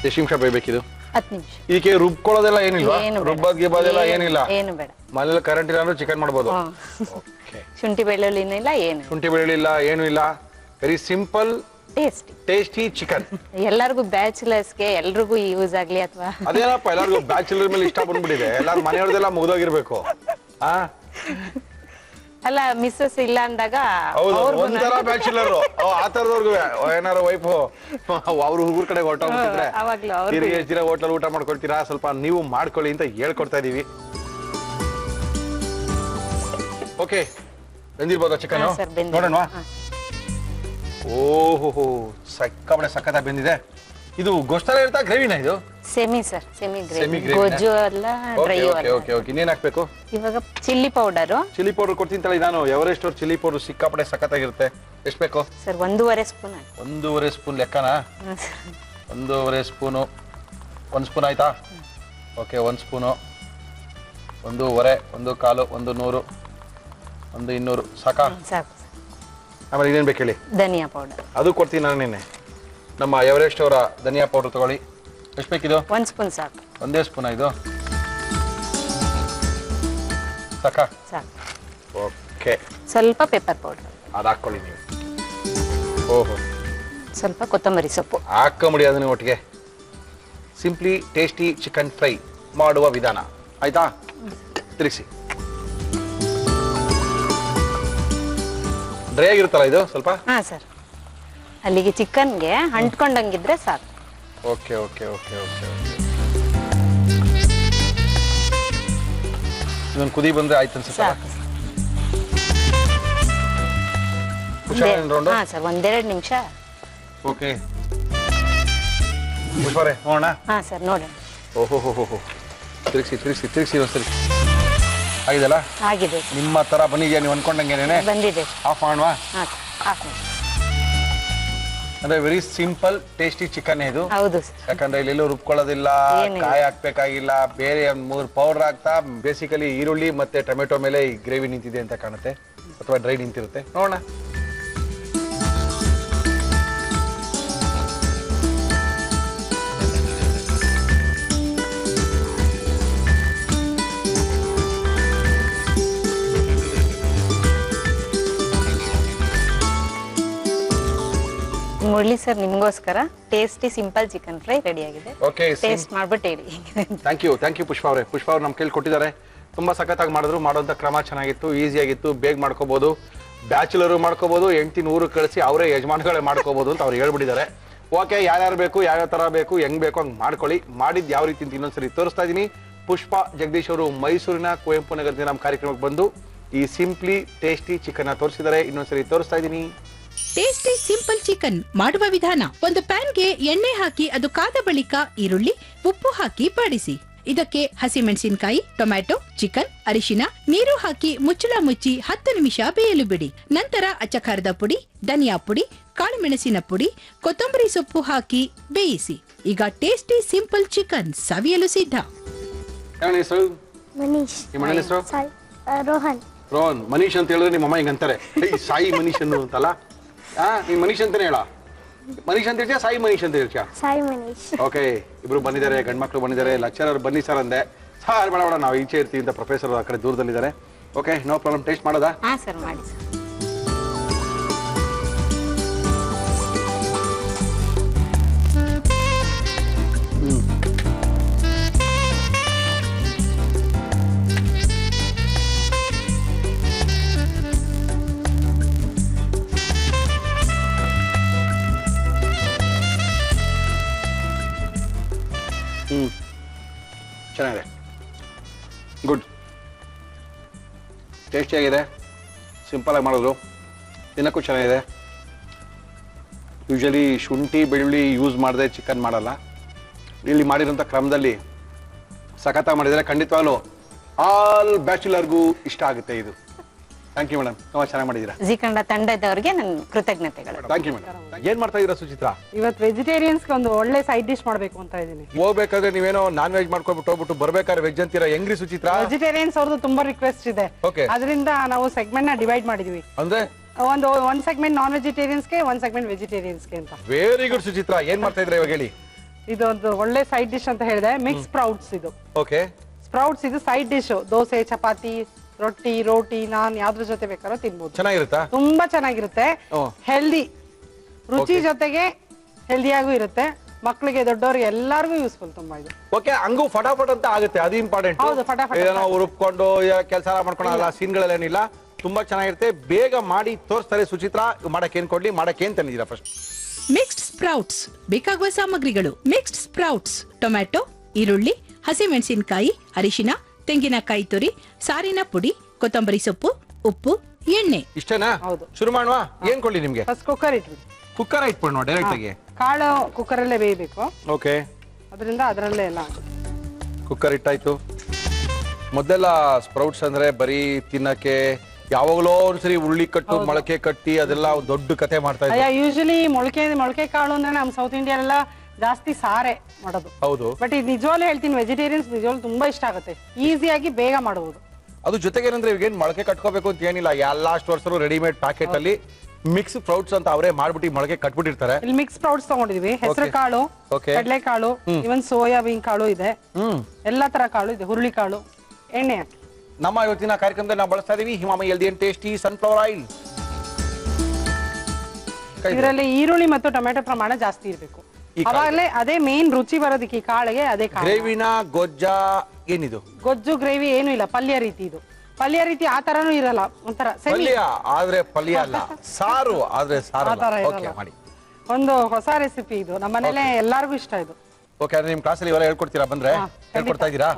ಎಷ್ಟು ನಿಮಿಷ ಬೇಯಬೇಕಿದು? 10 ನಿಮಿಷ. ಇದಕ್ಕೆ ರುಬ್ಕೊಳ್ಳೋದೆಲ್ಲ ಏನಿಲ್ವಾ? ಏನು ಬೇಡ. ರುಬ್ಬದ್ ಗಿಬ್ಬದೆಲ್ಲ ಏನಿಲ್ಲ? ಏನು ಬೇಡ. ಮನೇಲಿ ಕರೆಂಟ್ ಇಲ್ಲ ಅಂದ್ರೆ ಚಿಕನ್ ಮಾಡ್ಬೋದು. ಓಕೆ. ಶುಂಠಿ ಬೆಳ್ಳುಳ್ಳಿನೂ ಇಲ್ಲ, ಏನು ಶುಂಠಿ ಬೆಳ್ಳುಳ್ಳಿ ಇಲ್ಲ, ಏನು ಇಲ್ಲ. Very simple tasty chicken. ಎಲ್ಲರಿಗೂ ಬ್ಯಾಚುಲರ್ಸ್ಗೆ ಎಲ್ರಿಗೂ ಯೂಸ್ ಆಗ್ಲಿ ಅಥವಾ ಅದೇನಪ್ಪ ಎಲ್ಲರಿಗೂ ಬ್ಯಾಚುಲರ್ ಮೇಲೆ ಇಷ್ಟ ಬಂದ್ಬಿಟ್ಟಿದೆ. ಎಲ್ಲಾರು ಮನೆಯವ್ರದೆಲ್ಲ ಮುಗ್ದೋಗಿರ್ಬೇಕು. ಅಲ್ಲ, ಮಿಸ್ಸಸ್ ಇಲ್ಲ ಅಂದಾಗ ಹೌದು, ಒಂಥರ ಬ್ಯಾಚುಲರ್ ಆ ತರದವ್ರಿಗೂ ಏನಾರು ವೈಫ್ ಅವ್ರ ಹುಡುಗರ ಕಡೆ ಹೊರಟೋಗ್ಬಿಟ್ಟಿದ್ರೆ ಅವಾಗ್ಲೂ ತಿರುಗಿ ಎಷ್ಟು ದಿನ ಹೋಟ್ಲಲ್ಲಿ ಊಟ ಮಾಡ್ಕೊಳ್ತೀರಾ, ಸ್ವಲ್ಪ ನೀವು ಮಾಡ್ಕೊಳ್ಳಿ ಅಂತ ಹೇಳ್ಕೊಡ್ತಾ ಇದೀವಿ. ಓಕೆ, ಬೆಂದಿರ್ಬೋದಾ ಚಿಕನ್? ನೋಡೋಣವಾ? ಓಹೋ, ಸಕ್ಕಬಳೆ ಸಕ್ಕತ್ತಾಗಿ ಬೆಂದಿದೆ. ಇದು ಗೊಸ್ತರ ಇರ್ತಾ ಗ್ರೇವಿನ? ಇದು ಸೆಮಿ ಸರ್, ಸೆಮಿ ಗ್ರೇವಿ. ಗೊಜ್ಜು ಅಲ್ಲ, ಡ್ರೈ ಅಲ್ಲ. Okay okay. ಇನ್ನೇನ್ ಹಾಕ್ಬೇಕು? ಇವಾಗ ಚಿಲ್ಲಿ ಪೌಡರ್. ಚಿಲ್ಲಿ ಪೌಡರ್ ಕೊಡ್ತೀನಿ ನಾನು. ಎವರೆಸ್ಟ್ ಅವ್ರ ಚಿಲ್ಲಿ ಪೌಡರ್ ಸಿಕ್ಕಾಪಡೆ ಸಕ್ಕತ್ತಾಗಿರುತ್ತೆ. ಎಷ್ಟು ಬೇಕು ಸರ್? 1.5 ಸ್ಪೂನ್. 1.5 ಸ್ಪೂನ್ ಲೆಕ್ಕನಾ? 1.5 ಸ್ಪೂನು. 1 ಸ್ಪೂನ್ ಆಯ್ತಾ? ಓಕೆ, 1 ಸ್ಪೂನು, 1.5, 1 1/100, 1 200 ಸಾಕಾ? ಸಾಕು. ಆಮೇಲೆ ಇನ್ನೇನು ಬೇಕು ಹೇಳಿ? ಧನಿಯಾ ಪೌಡರ್. ಅದು ಕೊಡ್ತೀನಿ ನಾನು. ನಿನ್ನೆ ನಮ್ಮ ಎವರೆಸ್ಟ್ ಅವರ ಧನಿಯಾ ಪೌಡರ್ ತಗೊಳ್ಳಿ. ಎಷ್ಟು ಬೇಕಿದು? 1 ಸ್ಪೂನ್ ಸಾಕು. 1 ಸ್ಪೂನ್ ಇದು ಸಾಕಾ? ಸಾಕು. ಓಕೆ. ಸ್ವಲ್ಪ ಪೆಪ್ಪರ್ ಪೌಡರ್ ಅದು ಹಾಕ್ಕೊಳ್ಳಿ ನೀವು. ಓಹೋ, ಸ್ವಲ್ಪ ಕೊತ್ತಂಬರಿ ಸೊಪ್ಪು ಹಾಕೊಂಬಿಡಿ ಅದನ್ನ ಒಟ್ಟಿಗೆ. ಸಿಂಪ್ಲಿ ಟೇಸ್ಟಿ ಚಿಕನ್ ಫ್ರೈ ಮಾಡುವ ವಿಧಾನ ಆಯ್ತಾ? ತಿರುಗಿಸಿ. ಡ್ರೈ ಆಗಿರುತ್ತಲ್ಲ ಇದು ಸ್ವಲ್ಪ? ಹಾ ಸರ್, ಅಲ್ಲಿಗೆ ಚಿಕನ್ಗೆ ಅಂಟ್ಕೊಂಡಂಗಿದ್ರೆ ಸಾಕು. Okay okay okay okay. ಇದೊಂದು ಕುದಿ ಬಂದ್ರೆ ಆಯ್ತು ಅನ್ಸುತ್ತೆ. ಸಾಕು. ಹಾ ಸರ್, 1-2 ನಿಮಿಷ. ಓಕೆ, ಪುಷ್ಪರೇ ನೋಡೋಣ. ಹಾ ಸರ್, ನೋಡೋಣ. ಓಹೋ ಹೋ ಹೋ ಹೋ, ತಿರುಗಿಸಿ ತಿರುಗಿಸಿ ತಿರುಗಿಸಿ ಒಂದ್ಸರಿ. ಆಗಿದೆಲ್ಲ? ಆಗಿದೆ. ನಿಮ್ಮ ತರ ಬಂದಿದ್ಯಾ ನೀವು ಅನ್ಕೊಂಡಂಗೇನೆ? ಬಂದಿದೆ. ಆಫ್ ಮಾಡುವ? ಹಾ, ಆಫ್ ಮಾಡಿ. ಅಂದ್ರೆ ವೆರಿ ಸಿಂಪಲ್ ಟೇಸ್ಟಿ ಚಿಕನ್ ಇದು. ಹೌದು ಸರ್. ಯಾಕಂದ್ರೆ ಇಲ್ಲೆಲ್ಲೂ ರುಬ್ಕೊಳ್ಳೋದಿಲ್ಲ, ಕಾಯಿ ಹಾಕ್ಬೇಕಾಗಿಲ್ಲ, ಬೇರೆ 3 ಪೌಡರ್ ಹಾಕ್ತಾ. ಬೇಸಿಕಲಿ ಈರುಳ್ಳಿ ಮತ್ತೆ ಟೊಮೆಟೊ ಮೇಲೆ ಈ ಗ್ರೇವಿ ನಿಂತಿದೆ ಅಂತ ಕಾಣುತ್ತೆ, ಅಥವಾ ಡ್ರೈ ನಿಂತಿರುತ್ತೆ. ನೋಡೋಣ. ಮುರಳಿ ಸರ್, ನಿಮಗೋಸ್ಕರ tasty simple chicken fry ready ಆಗಿದೆ. ಓಕೆ, ಟೇಸ್ಟ್ ಮಾಡ್ಬಿಟ್ಟು ಹೇಳಿ. ಥ್ಯಾಂಕ್ ಯು ಪುಷ್ಪ ಅವರೇ. ಪುಷ್ಪ ಅವ್ರು ನಮ್ಮ ಕೈಲಿ ಕೊಟ್ಟಿದ್ದಾರೆ. ತುಂಬಾ ಸಖತ್ತಾಗಿ ಮಾಡಿದ್ರು. ಮಾಡೋಂಥ ಕ್ರಮ ಚೆನ್ನಾಗಿತ್ತು, ಈಸಿ ಆಗಿತ್ತು, ಬೇಗ ಮಾಡ್ಕೋಬಹುದು. ಬ್ಯಾಚುಲರು ಮಾಡ್ಕೋಬಹುದು, ಹೆಂಡ್ತಿನ ಊರಿಗೆ ಕಳಿಸಿ ಅವರೇ ಯಜಮಾನ್ಗಳೇ ಮಾಡ್ಕೋಬಹುದು ಅಂತ ಅವ್ರು ಹೇಳ್ಬಿಟ್ಟಿದ್ದಾರೆ. ಓಕೆ, ಯಾರ್ಯಾರು ಬೇಕು, ಯಾವ್ಯಾವ ತರ ಬೇಕು, ಹೆಂಗ್ ಬೇಕು ಹಂಗೆ ಮಾಡ್ಕೊಳ್ಳಿ. ಮಾಡಿದ್ ಯಾವ ರೀತಿ ಅಂತ ಇನ್ನೊಂದ್ಸರಿ ತೋರಿಸ್ತಾ ಇದೀನಿ. ಪುಷ್ಪ ಜಗದೀಶ್ ಅವರು ಮೈಸೂರಿನ ಕುವೆಂಪು ನಗರದಿಂದ ನಮ್ಮ ಕಾರ್ಯಕ್ರಮಕ್ಕೆ ಬಂದು ಈ ಸಿಂಪ್ಲಿ ಟೇಸ್ಟಿ ಚಿಕನ್ ತೋರಿಸಿದ್ದಾರೆ. ಇನ್ನೊಂದ್ಸರಿ ತೋರಿಸ್ತಾ ಇದೀನಿ. ಟೇಸ್ಟಿ ಸಿಂಪಲ್ ಚಿಕನ್ ಮಾಡುವ ವಿಧಾನ: ಒಂದು ಪ್ಯಾನ್ಗೆ ಎಣ್ಣೆ ಹಾಕಿ ಅದು ಕಾದ ಬಳಿಕ ಈರುಳ್ಳಿ, ಉಪ್ಪು ಹಾಕಿ ಬಾಡಿಸಿ. ಇದಕ್ಕೆ ಹಸಿಮೆಣಸಿನಕಾಯಿ, ಟೊಮ್ಯಾಟೊ, ಚಿಕನ್, ಅರಿಶಿನ, ನೀರು ಹಾಕಿ ಮುಚ್ಚಳ ಮುಚ್ಚಿ 10 ನಿಮಿಷ ಬೇಯಲು ಬಿಡಿ. ನಂತರ ಅಚ್ಚ ಖಾರದ ಪುಡಿ, ಧನಿಯಾ ಪುಡಿ, ಕಾಳುಮೆಣಸಿನ ಪುಡಿ, ಕೊತ್ತಂಬರಿ ಸೊಪ್ಪು ಹಾಕಿ ಬೇಯಿಸಿ. ಈಗ ಟೇಸ್ಟಿ ಸಿಂಪಲ್ ಚಿಕನ್ ಸವಿಯಲು ಸಿದ್ಧ. ಮನೀಶ್. ನಿಮ್ಮ ಮನೆ ಹೆಸರು? ರೋಹನ್. ರೋಹನ್. ಮನೀಶ್ ಅಂತ ಹೇಳಿದ್ರೆ ನಿಮ್ಮ ಅಮ್ಮ ಹಿಂಗಂತಾರೆ, ಸಾಯಿ ಮನೀಶ್ ಅಂತಲ್ಲ. ನೀನ್ ಮನೀಶ್ ಅಂತಾನೆ ಹೇಳ. ಮನೀಶ್ ಅಂತ ಹೇಳ್ತೀಯಾ ಸಾಯಿ ಮನೀಶ್ ಅಂತ ಹೇಳ್ತೀಯಾ? ಸಾಯಿ ಮನೀಶ್. ಓಕೆ, ಇಬ್ರು ಬಂದಿದ್ದಾರೆ, ಗಂಡ್ಮಕ್ಳು ಬಂದಿದ್ದಾರೆ. ಲೆಕ್ಚರರ್ ಬನ್ನಿ ಸರ್ ಅಂದೆ. ಸಾರ್ ಬೇಡ, ನಾವು ಈಚೆ ಇರ್ತೀವಿ ಅಂತ ಪ್ರೊಫೆಸರ್ ಆ ಕಡೆ ದೂರದಲ್ಲಿದ್ದಾರೆ. Okay, no problem. ಟೇಸ್ಟ್ ಮಾಡೋದಾ? ಹಾ ಸರ್, ಮಾಡಿ ಸರ್. ಚೆನ್ನಾಗಿದೆ, ಗುಡ್, ಟೇಸ್ಟಿಯಾಗಿದೆ, ಸಿಂಪಲ್ ಆಗಿ ಮಾಡೋದು, ತಿನ್ನಕ್ಕೂ ಚೆನ್ನಾಗಿದೆ. ಯೂಶಲಿ ಶುಂಠಿ ಬೆಳ್ಳುಳ್ಳಿ ಯೂಸ್ ಮಾಡದೆ ಚಿಕನ್ ಮಾಡಲ್ಲ. ಇಲ್ಲಿ ಮಾಡಿರೋಂಥ ಕ್ರಮದಲ್ಲಿ ಸಖತ್ತಾಗಿ ಮಾಡಿದರೆ ಖಂಡಿತವಾಗ್ಲೂ ಆಲ್ ಬ್ಯಾಚುಲರ್ಗೂ ಇಷ್ಟ ಆಗುತ್ತೆ ಇದು. ಥ್ಯಾಂಕ್ ಯು ಮೇಡಮ್, ತುಂಬ ಚೆನ್ನಾಗಿ ಮಾಡಿದ್ದೀರಾ. ಜಿ ಕನ್ನಡ ತಂಡದವರಿಗೆ ನನ್ನ ಕೃತಜ್ಞತೆಗಳು. Thank you madam. ಏನ್ ಮಾಡ್ತಾ ಇದ್ದೀರಾ ಸುಚಿತ್ರಾ? ಇವತ್ತು ವೆಜಿಟೇರಿಯನ್ಸ್ಗೆ ಒಂದು ಒಳ್ಳೆ ಸೈಡ್ ಡಿಶ್ ಮಾಡ್ಬೇಕು ಅಂತ ಇದೀನಿ. ಹೋಗ್ಬೇಕಾದ್ರೆ ನೀವೇನೋ ನಾನ್ ವೆಜ್ ಮಾಡ್ಕೊಂಡ್ಬಿಟ್ಟು ಹೋಗ್ಬಿಟ್ಟು ಬರ್ಬೇಕಾದ್ರೆ ವೆಜ್ ಅಂತೀರಾ, ಹೆಂಗ್ರಿ ಸುಚಿತ್ರಾ? ವೆಜಿಟೇರಿಯನ್ಸ್ ಅವ್ರದ್ದು ತುಂಬಾ ರಿಕ್ವೆಸ್ಟ್ ಇದೆ. Okay. ಅದರಿಂದ ನಾವು ಸೆಗ್ಮೆಂಟ್ ನ ಡಿವೈಡ್ ಮಾಡಿದೀವಿ. ಅಂದ್ರೆ ಒಂದ್ ಸೆಗ್ಮೆಂಟ್ ನಾನ್ ವೆಜಿಟೇರಿಯನ್ಸ್ಗೆ, ಒಂದ್ ಸೆಗ್ಮೆಂಟ್ ವೆಜಿಟೇರಿಯನ್ಸ್ಗೆ ಅಂತ. Very good Suchitra. ಏನ್ ಮಾಡ್ತಾ ಇದ್ರೆ ಇವಾಗ ಹೇಳಿ? ಇದು ಒಂದು ಒಳ್ಳೆ ಸೈಡ್ ಡಿಶ್ ಅಂತ ಹೇಳಿದೆ. Mix sprouts. ಇದು ಓಕೆ, ಸ್ಪ್ರೌಟ್ಸ್ ಇದು ಸೈಡ್ ಡಿಶ್. ದೋಸೆ, ಚಪಾತಿ, ರೋಟಿ, ನಾನ್ ಯಾವ್ದ್ರ ಜೊತೆ ಬೇಕಾದ್ರೂ ತಿನ್ಬೋದು. ಚೆನ್ನಾಗಿರುತ್ತಾ? ತುಂಬಾ ಚೆನ್ನಾಗಿರುತ್ತೆ. ಓ. ಹೆಲ್ದಿ ರುಚಿ Okay. ಜೊತೆಗೆ ಹೆಲ್ದಿಯಾಗೂ ಇರುತ್ತೆ. ಮಕ್ಕಳಿಗೆ ದೊಡ್ಡವ್ರಿಗೆ ಎಲ್ಲಾರ್ಗು ಯೂಸ್ಫುಲ್ ತುಂಬಾ ಇದು. ಓಕೆ, ಹಂಗೂ ಫಟಾಫಟ್ ಅಂತ ಆಗುತ್ತೆ, ಅದು ಇಂಪಾರ್ಟೆಂಟ್. ಹೌದು, ಫಟಾಫಟ್ ಅಂತ. ಏನೋ ರುಬ್ಕೊಂಡು ಕೆಲಸ ಮಾಡ್ಕೊಳ್ಳಲ್ಲ, ಸೀನ್ಗಳೇನಿಲ್ಲ, ತುಂಬಾ ಚೆನ್ನಾಗಿರುತ್ತೆ. ಬೇಗ ಮಾಡಿ ತೋರಿಸ್ತಾರೆ ಸುಚಿತ್ರಾ. ಮಾಡಕ್ಕೆ ಏನ್ ಕೊಡ್ಲಿ, ಮಾಡಕ್ಕೆ ಏನ್ ತಂದಿದ್ದೀರಾ ಫಸ್ಟ್? Mixed sprouts. ಬೇಕಾಗುವ ಸಾಮಗ್ರಿಗಳು: ಮಿಕ್ಸ್ಡ್ ಸ್ಪ್ರೌಟ್ಸ್, ಟೊಮ್ಯಾಟೊ, ಈರುಳ್ಳಿ, ಹಸಿಮೆಣಸಿನಕಾಯಿ, ಅರಿಶಿನ, ತೆಂಗಿನಕಾಯಿ ತುರಿ, ಸಾರಿನ ಪುಡಿ, ಕೊತ್ತಂಬರಿ ಸೊಪ್ಪು, ಉಪ್ಪು, ಎಣ್ಣೆ. ಇಷ್ಟೇನಾ? ಹೌದು. ಶುರು ಮಾಡುವ. ಏನ್ ಕೊಡ್ಲಿ ನಿಮ್ಗೆ? ಫಸ್ಟ್ ಕುಕ್ಕರ್ ಇಟ್ಬಿಡಿ. ಕುಕ್ಕರ್ ಇಟ್ಬಿಡೋಣ ಡೈರೆಕ್ಟ್ ಆಗಿ. ಕಾಳು ಕುಕ್ಕರ್ ಅಲ್ಲೇ ಬೇಯಬೇಕು. ಓಕೆ, ಅದರಿಂದ ಅದರಲ್ಲೇ ಎಲ್ಲ ಕುಕ್ಕರ್ ಇಟ್ಟಾಯ್ತು. ಮೊದಲೆಲ್ಲ ಸ್ಪ್ರೌಟ್ಸ್ ಅಂದ್ರೆ ಬರೀ ತಿನ್ನಕ್ಕೆ ಯಾವಾಗಲೋ ಒಂದ್ಸರಿ ಉರುಳಿ ಕಟ್ಟು ಮೊಳಕೆ ಕಟ್ಟಿ ಅದೆಲ್ಲ ದೊಡ್ಡ ಕತೆ ಮಾಡ್ತಾ ಇದ್ರು. ಯೂಶಲಿ ಮೊಳಕೆ ಕಾಳು ಅಂದ್ರೆ ನಮ್ ಸೌತ್ ಇಂಡಿಯಾ ಜಾಸ್ತಿ ಸಾರೆ ಮಾಡೋದು. ಹೌದು, ಬಟ್ ಇದು ನಿಜವಾಗ್ಲೂ ಹೇಳ್ತೀನಿ, ವೆಜಿಟೇರಿಯನ್ಸ್ ನಿಜವಾಗ್ಲೂ ತುಂಬಾ ಇಷ್ಟ ಆಗುತ್ತೆ. ಈಸಿಯಾಗಿ ಬೇಗ ಮಾಡಬಹುದು. ಅದು ಜೊತೆಗೆ ಏನಂದ್ರೆ ಇವಾಗೇನು ಮೊಳಕೆ ಕಟ್ಕೋಬೇಕು ಅಂತ ಏನಿಲ್ಲ, ಎಲ್ಲ ಸ್ಟೋರ್ಸ್ ರೆಡಿಮೇಡ್ ಪ್ಯಾಕೆಟ್ ಅಲ್ಲಿ ಮಿಕ್ಸ್ ಫ್ರೂಟ್ಸ್ ಅಂತ ಅವರೇ ಮಾಡ್ಬಿಟ್ಟು ಮೊಳಕೆ ಕಟ್ಬಿಟ್ಟಿರ್ತಾರೆ. ಇಲ್ಲಿ ಮಿಕ್ಸ್ ಸ್ಪ್ರೌಟ್ಸ್ ತಗೊಂಡಿದೀವಿ. ಹೆಸರು ಕಾಳು, ಕಡಲೆ ಕಾಳು, ಇವನ್ ಸೋಯಾಬೀನ್ ಕಾಳು ಇದೆ, ಎಲ್ಲಾ ತರ ಕಾಳು ಇದೆ, ಹುರುಳಿ ಕಾಳು, ಎಣ್ಣೆ ಹಾಕಿ. ನಮ್ಮ ಇವತ್ತಿನ ಕಾರ್ಯಕ್ರಮದಲ್ಲಿ ನಾವು ಬಳಸ್ತಾ ಇದೀವಿ Emami healthy and tasty sunflower oil. ಇದರಲ್ಲಿ ಈರುಳ್ಳಿ ಮತ್ತು ಟೊಮೆಟೊ ಪ್ರಮಾಣ ಜಾಸ್ತಿ ಇರಬೇಕು. ಅವಾಗಲೇ ಅದೇ ಮೇನ್ ರುಚಿ ಬರೋದಕ್ಕೆ ಈ ಕಾಳಿಗೆ. ಅದೇ ಗ್ರೇವಿನ ಗೊಜ್ಜಾ ಏನಿದು? ಗೊಜ್ಜು ಗ್ರೇವಿ ಏನು ಇಲ್ಲ, ಪಲ್ಯ ರೀತಿ. ಇದು ಪಲ್ಯ ರೀತಿ ಆ ತರನು ಇರಲ್ಲ, ಒಂಥರ ಪಲ್ಯ ಆದ್ರೆ ಪಲ್ಯ ಅಲ್ಲ, ಸಾರು ಆದ್ರೆ ಸಾರು. ಓಕೆ, ಮಾಡಿ. ಒಂದು ಹೊಸ ರೆಸಿಪಿ ಇದು, ನಮ್ಮ ಮನೇಲೆ ಎಲ್ಲಾರ್ಗು ಇಷ್ಟ ಇದು. ಓಕೆ, ನಿಮ್ ಕ್ಲಾಸಲ್ಲಿ ಇವೆಲ್ಲ ಹೇಳ್ಕೊಡ್ತೀರಾ? ಬಂದ್ರೆ ಹೇಳ್ಕೊಡ್ತಾ ಇದ್ದೀರಾ?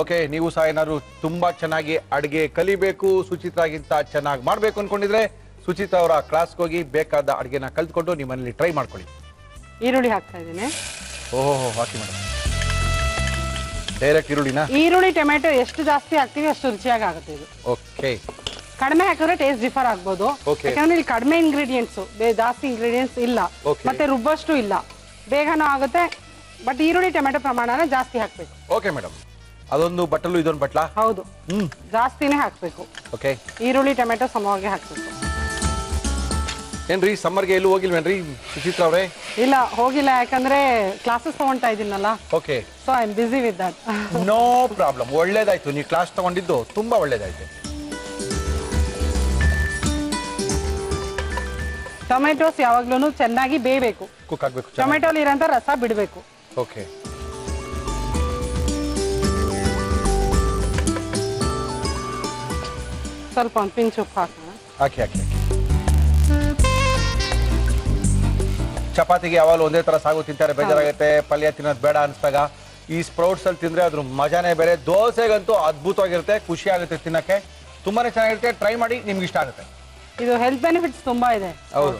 ಓಕೆ, ನೀವು ಸಹ ಏನಾದ್ರು ತುಂಬಾ ಚೆನ್ನಾಗಿ ಅಡಿಗೆ ಕಲಿಬೇಕು, ಸುಚಿತ್ರಾಗಿಂತ ಚೆನ್ನಾಗಿ ಮಾಡ್ಬೇಕು ಅನ್ಕೊಂಡಿದ್ರೆ ಸುಚಿತ್ರಾ ಅವರ ಕ್ಲಾಸ್ಗೆ ಹೋಗಿ ಬೇಕಾದ ಅಡಿಗೆನ ಕಲ್ತ್ಕೊಂಡು ನಿಮ್ಮ ಮನೇಲಿ ಟ್ರೈ ಮಾಡ್ಕೊಳ್ಳಿ. ಈರುಳ್ಳಿ ಹಾಕ್ತಾ ಇದ್ದೀನಿ. ಓಹೋ, ಹಾಕಿ ಮೇಡಮ್. ಡೈರೆಕ್ಟ್ ಈರುಳ್ಳಿನ? ಈರುಳ್ಳಿ ಟೊಮೆಟೊ ಎಷ್ಟು ಜಾಸ್ತಿ ಹಾಕ್ತಿವಿ ಅಷ್ಟು ರುಚಿಯಾಗಿ ಆಗುತ್ತೆ ಇದು. ಓಕೆ, ಕಡಿಮೆ ಹಾಕಿದ್ರೆ ಟೇಸ್ಟ್ ಡಿಫರ್ ಆಗ್ಬೋದು. ಯಾಕಂದ್ರೆ ಇಲ್ಲಿ ಕಡಿಮೆ ಇಂಗ್ರೀಡಿಯೆಂಟ್ಸ್, ಜಾಸ್ತಿ ಇಂಗ್ರೀಡಿಯೆಂಟ್ಸ್ ಇಲ್ಲ, ಮತ್ತೆ ರುಬ್ಬಷ್ಟು ಇಲ್ಲ, ಬೇಗನೂ ಆಗುತ್ತೆ. ಬಟ್ ಈರುಳ್ಳಿ ಟೊಮೆಟೊ ಪ್ರಮಾಣನ ಜಾಸ್ತಿ ಹಾಕ್ಬೇಕು. ಓಕೆ ಮೇಡಮ್, ಅದೊಂದು ಬಟ್ಟಲು ಇದೊಂದು ಬಟ್ಲ? ಹೌದು, ಜಾಸ್ತಿನೇ ಹಾಕ್ಬೇಕು. ಓಕೆ, ಈರುಳ್ಳಿ ಟೊಮೆಟೊ ಸಮವಾಗಿ ಹಾಕ್ಬೇಕು. ಏನ್ರಿ ಸಮ್ಮರ್ಗೆ ಎಲ್ಲೂ ಹೋಗಿಲ್ವೇನ್ರಿ ಸುಚಿತ್ರಾ ಅವರೇ? ಇಲ್ಲ, ಹೋಗಿಲ್ಲ, ಯಾಕಂದ್ರೆ ಕ್ಲಾಸಸ್ ತಗೊಂತಾ ಇದೀನಲ್ಲ. Okay, so I am busy with that. No problem. ಒಳ್ಳೇದಾಯ್ತು, ನೀವು ಕ್ಲಾಸ್ ತಗೊಂಡಿದ್ದು ತುಂಬಾ ಒಳ್ಳೇದಾಯ್ತು. ಟೊಮೆಟೊಸ್ ಯಾವಾಗ್ಲೂ ಚೆನ್ನಾಗಿ ಬೇಯಬೇಕು, ಕುಕ್ ಆಗ್ಬೇಕು, ಟೊಮೆಟೊಲಿ ಇರೋಂಥ ರಸ ಬಿಡಬೇಕು. ಓಕೆ, ಸ್ವಲ್ಪ ಒಂದು ಪಿಂಚ್ ಉಪ್ಪು ಹಾಕೋಣ. ಹಾಕಿ ಹಾಕಿ ಹಾಕಿ. ಚಪಾತಿಗೆ ಯಾವಾಗಲೂ ಒಂದೇ ತರ ಸಾಗು ತಿಂತಾರೆ, ಬೇಜಾರಾಗುತ್ತೆ, ಪಲ್ಯ ತಿನ್ನೋದು ಬೇಡ ಅನ್ಸ್ದಾಗ ಈ ಸ್ಪ್ರೌಟ್ಸ್ ಅಲ್ಲಿ ತಿಂದ್ರೆ ಅದ್ರ ಮಜಾನೇ ಬೇರೆ. ದೋಸೆಗಂತೂ ಅದ್ಭುತವಾಗಿರುತ್ತೆ, ಖುಷಿ ಆಗುತ್ತೆ ತಿನ್ನಕ್ಕೆ, ತುಂಬಾನೇ ಚೆನ್ನಾಗಿರುತ್ತೆ. ಟ್ರೈ ಮಾಡಿ, ನಿಮ್ಗೆ ಇಷ್ಟ ಆಗುತ್ತೆ. ಇದು ಹೆಲ್ತ್ ಬೆನಿಫಿಟ್ಸ್ ತುಂಬಾ ಇದೆ. ಹೌದು.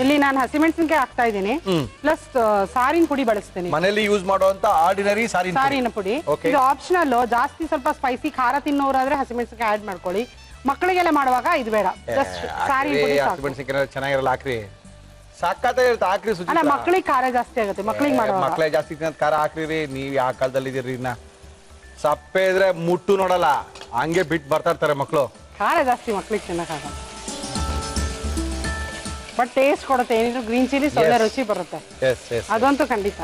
ಇಲ್ಲಿ ನಾನು ಹಸಿಮೆಣಸಿನಕಾಯಿ ಹಾಕ್ತಾ ಇದ್ದೀನಿ, ಪ್ಲಸ್ ಸಾರಿನ ಪುಡಿ ಬಳಸ್ತೇನೆ. ಮನೆಯಲ್ಲಿ ಯೂಸ್ ಮಾಡುವಂತ ಆರ್ಡಿನರಿ ಸಾರಿನ ಪುಡಿ. ಇದು ಆಪ್ಷನಲ್. ಜಾಸ್ತಿ ಸ್ವಲ್ಪ ಸ್ಪೈಸಿ ಖಾರ ತಿನ್ನೋರಾದ್ರೆ ಹಸಿಮೆಣಸಿನಕಾಯಿ ಆಡ್ ಮಾಡ್ಕೊಳ್ಳಿ. ಮಕ್ಕಳಿಗೆಲ್ಲ ಮಾಡುವಾಗ ಇದು ಬೇಡ, ಜಸ್ಟ್ ಸಾರಿನ ಪುಡಿ ಸಾಕು. ಹಸಿಮೆಣಸಿನಕಾಯಿ ಚೆನ್ನಾಗಿರಲ್ಲ, ಹಾಕ್ರಿ. ಸಾಕಾತ ಇರುತ್ತೆ, ಹಾಕ್ರಿ. ಅಲ್ಲ, ಮಕ್ಕಳಿಗೆ ಖಾರ ಜಾಸ್ತಿ ಆಗುತ್ತೆ. ಮಕ್ಕಳಿಗೆ ಮಾಡುವಾಗ ಮಕ್ಕಳೇ ಜಾಸ್ತಿ ತಿನ್ನೋದು ಖಾರ ಹಾಕ್ರಿ. ನೀವ್ ಯಾವ ಕಾಲದಲ್ಲಿ ಇದೀರಿ? ಇನ್ನ ಸಪ್ಪೆ ಇದ್ರೆ ಮುಟ್ಟು ನೋಡಲ್ಲ, ಹಂಗೆ ಬಿಟ್ಟು ಬರ್ತಾ ಇರ್ತಾರೆ ಮಕ್ಕಳು. ಖಾರ ಜಾಸ್ತಿ ಮಕ್ಕಳಿಗೆ ತಿನ್ನಕ್ಕಾಗಲ್ಲ, ಬಟ್ ಟೇಸ್ಟ್ ಕೊಡುತ್ತೆ. ಏನಿದ್ರು ಗ್ರೀನ್ ಚಿಲ್ಲಿ ಒಳ್ಳೆ ರುಚಿ ಬರುತ್ತೆ, ಅದಂತೂ ಖಂಡಿತ.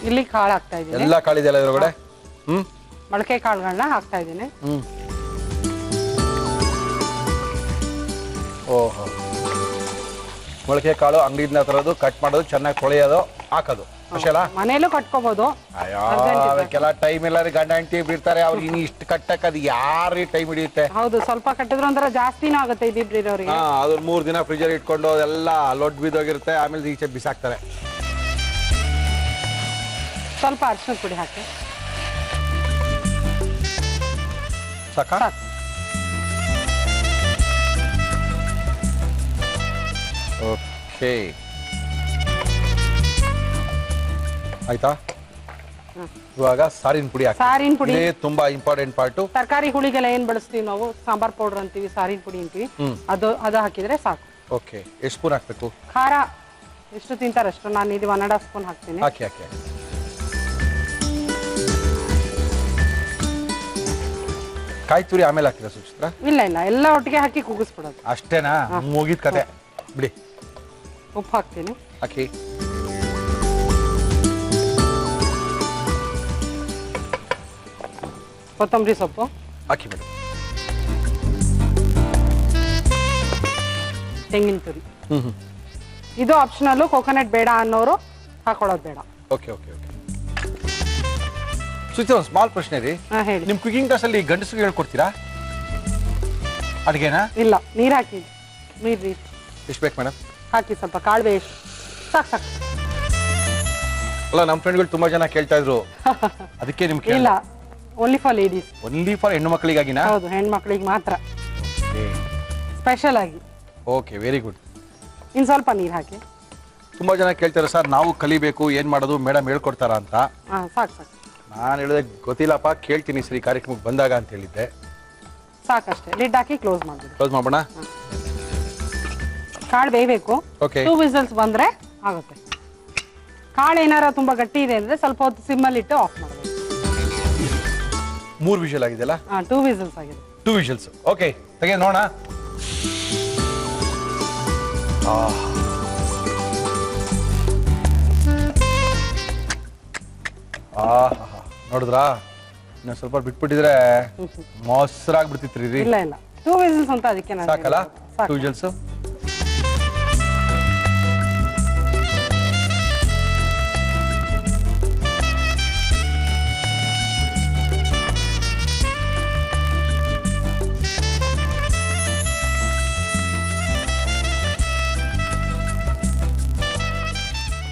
ಇಲ್ಲಿ ಕಾಳು ಹಾಕ್ತಾ ಇದ್ದೀನಿ. ಎಲ್ಲ ಕಾಳಿದೆಯಲ್ಲ ಇದ್ರೊಳಗಡೆ? ಮೊಳಕೆ ಕಾಳುಗಳನ್ನ ಹಾಕ್ತಾ ಇದ್ದೀನಿ. ಓಹೋ, ಮೊಳಕೆ ಕಾಳು ಅಂಗಡಿಯಿಂದ ತರೋದು, ಕಟ್ ಮಾಡೋದು, ಚೆನ್ನಾಗಿ ತೊಳೆಯೋದು, ಹಾಕೋದು ಅಷ್ಟೇ ಅಲ್ಲ? ಮನೇಲೂ ಕಟ್ಕೋಬಹುದು. ಅದಕ್ಕೆಲ್ಲ ಟೈಮ್ ಎಲ್ಲ ಗಂಡ ಹೆಂಡತಿ ಬಿಡ್ತಾರೆ, ಅವ್ರಿಗೆ ಇನ್ನು ಇಷ್ಟು ಕಟ್ಟಕ್ ಅದು ಯಾರು ಟೈಮ್ ಹಿಡಿಯುತ್ತೆ? ಹೌದು, ಸ್ವಲ್ಪ ಕಟ್ಟಿದ್ರು ಒಂಥರ ಜಾಸ್ತಿನೂ ಆಗುತ್ತೆ ಇದ್ದಿಬ್ರಿರೋರಿಗೆ. ಅದ್ರ 3 ದಿನ ಫ್ರಿಜರ್ ಇಟ್ಕೊಂಡು ಅದೆಲ್ಲ ಲೊಡ್ ಬಿದ್ದೋಗಿರುತ್ತೆ, ಆಮೇಲೆ ಈಚೆ ಬಿಸಾಕ್ತಾರೆ. ಸ್ವಲ್ಪ ಅರಿಶಿನ ಪುಡಿ ಹಾಕಿ ಸಾಕ? ಓಕೆ, ಆಯ್ತಾ? ಇವಾಗ ಸಾರಿನ ಪುಡಿ ಹಾಕಿ. ಸಾರಿನ ಪುಡಿ ತುಂಬಾ ಇಂಪಾರ್ಟೆಂಟ್ ಪಾರ್ಟ್. ತರಕಾರಿ ಹುಳಿಗೆಲ್ಲ ಏನ್ ಬಳಸ್ತೀವಿ ನಾವು, ಸಾಂಬಾರ್ ಪೌಡರ್ ಅಂತೀವಿ, ಸಾರಿನ ಪುಡಿ ಅಂತೀವಿ, ಅದು ಹಾಕಿದ್ರೆ ಸಾಕು. ಓಕೆ, ಎಷ್ಟು ಸ್ಪೂನ್ ಹಾಕ್ಬೇಕು? ಖಾರ ಎಷ್ಟು ತಿಂತಾರಷ್ಟು. ನಾನು ಇದು 1.5 ಸ್ಪೂನ್ ಹಾಕ್ತೀನಿ. ಹಾಕಿ ಹಾಕಿ. ಕಾಯಿ ತುರಿ ಆಮೇಲೆ ಹಾಕಿರ ಸುಚಿತ್ರಾ? ಇಲ್ಲ ಇಲ್ಲ, ಎಲ್ಲ ಒಟ್ಟಿಗೆ ಹಾಕಿ ಕೂಗಿಸ್ಬಿಡೋದು ಅಷ್ಟೇನಾ? ಮುಗಿದ ಕತೆ ಬಿಡಿ. ಉಪ್ಪು ಹಾಕ್ತೀನಿ. ಹಾಕಿ. ಕೊತ್ತಂಬರಿ ಸೊಪ್ಪು ಹಾಕಿ ಮೇಡಮ್. ತೆಂಗಿನ ತುರಿ. ಇದು ಆಪ್ಷನಲ್. ಕೋಕೋನಟ್ ಬೇಡ ಅನ್ನೋರು ಹಾಕೊಳ್ಳೋದು ಬೇಡ. Okay okay okay. ಸುಚಿತ್ರಾ, ಒಂದು ಸ್ಮಾಲ್ ಪ್ರಶ್ನೆ ರೀ. ಹೇಳಿ. ನಿಮ್ ಕುಕಿಂಗ್ ಕ್ಲಾಸ್ ಅಲ್ಲಿ ಗಂಡಸರಿಗೆ ಹೇಳ್ಕೊಡ್ತೀರಾ ಅಡಿಗೆನಾ? ಇಲ್ಲ, ನೀರ್ ಹಾಕಿ. ನೀರು ಎಷ್ಟು ಬೇಕು ಮೇಡಮ್? ಹಾಕಿ ಸ್ವಲ್ಪ. ಕಾಳುವೆ ಎಷ್ಟು ಸಾಕು ಸಾಕು. ಅಲ್ಲ, ನಮ್ಮ ಫ್ರೆಂಡ್ಗಳು ತುಂಬಾ ಜನ ಕೇಳ್ತಾ ಇದ್ರು, ಅದಕ್ಕೆ ನಿಮ್ಗೆ. ಇಲ್ಲ, only for ladies. Only for ಹೆಣ್ಣು ಮಕ್ಕಳಿಗಾಗಿನಾ? ಹೌದು, ಹೆಣ್ಮಕ್ಳಿಗೆ ಮಾತ್ರ ಸ್ಪೆಷಲ್ ಆಗಿ. Okay, very good. ಇನ್ನು ಸ್ವಲ್ಪ ನೀರು ಹಾಕಿ. ತುಂಬಾ ಜನ ಕೇಳ್ತಾರೆ, ಸರ್ ನಾವು ಕಲಿಬೇಕು, ಏನ್ ಮಾಡೋದು ಮೇಡಮ್ ಹೇಳ್ಕೊಡ್ತಾರ ಅಂತ. ಸಾಕು ಸಾಕು. ನಾನು ಹೇಳಿದೆ ಗೊತ್ತಿಲ್ಲಪ್ಪ, ಕೇಳ್ತೀನಿ ಸರಿ ಕಾರ್ಯಕ್ರಮಕ್ಕೆ ಬಂದಾಗ ಅಂತ ಹೇಳಿದ್ದೆ. ಸಾಕಷ್ಟೇ. ಲಿಡ್ ಹಾಕಿ ಕ್ಲೋಸ್ ಮಾಡ್ಬಿಡಿ. ಕ್ಲೋಸ್ ಮಾಡೋಣ. ಕಾಳು ಬೇಯಬೇಕು. 2 ವಿಸಲ್ಸ್ ಬಂದ್ರೆ ಆಗುತ್ತೆ. ಕಾಳು ಏನಾರ ತುಂಬಾ ಗಟ್ಟಿ ಇದೆ ಅಂದ್ರೆ ಸ್ವಲ್ಪ ಹೊತ್ತು ಸಿಮ್ಮಲ್ಲಿ ಇಟ್ಟು ಆಫ್ ಮಾಡಬೇಕು. 3 ವಿಷಲ್ ಆಗಿದೆಯಲ್ಲ? 2 ವಿಸಲ್ಸ್ ಆಗಿದೆ. 2 ವಿಷಲ್ಸ್. ಓಕೆ, ತೆಗೆ ನೋಡೋಣ. ನೋಡಿದ್ರಾ? ಇನ್ನು ಸ್ವಲ್ಪ ಬಿಟ್ಬಿಟ್ಟಿದ್ರೆ ಮೊಸರಾಗ್ಬಿಡ್ತಿತ್ರಿ. ಇಲ್ಲ ಇಲ್ಲ, 2 ವಿಸಲ್ಸ್ ಅಂತ ಅದಕ್ಕೆ ಸಾಕಲ್ಲ? 2 ವಿಷಲ್ಸ್.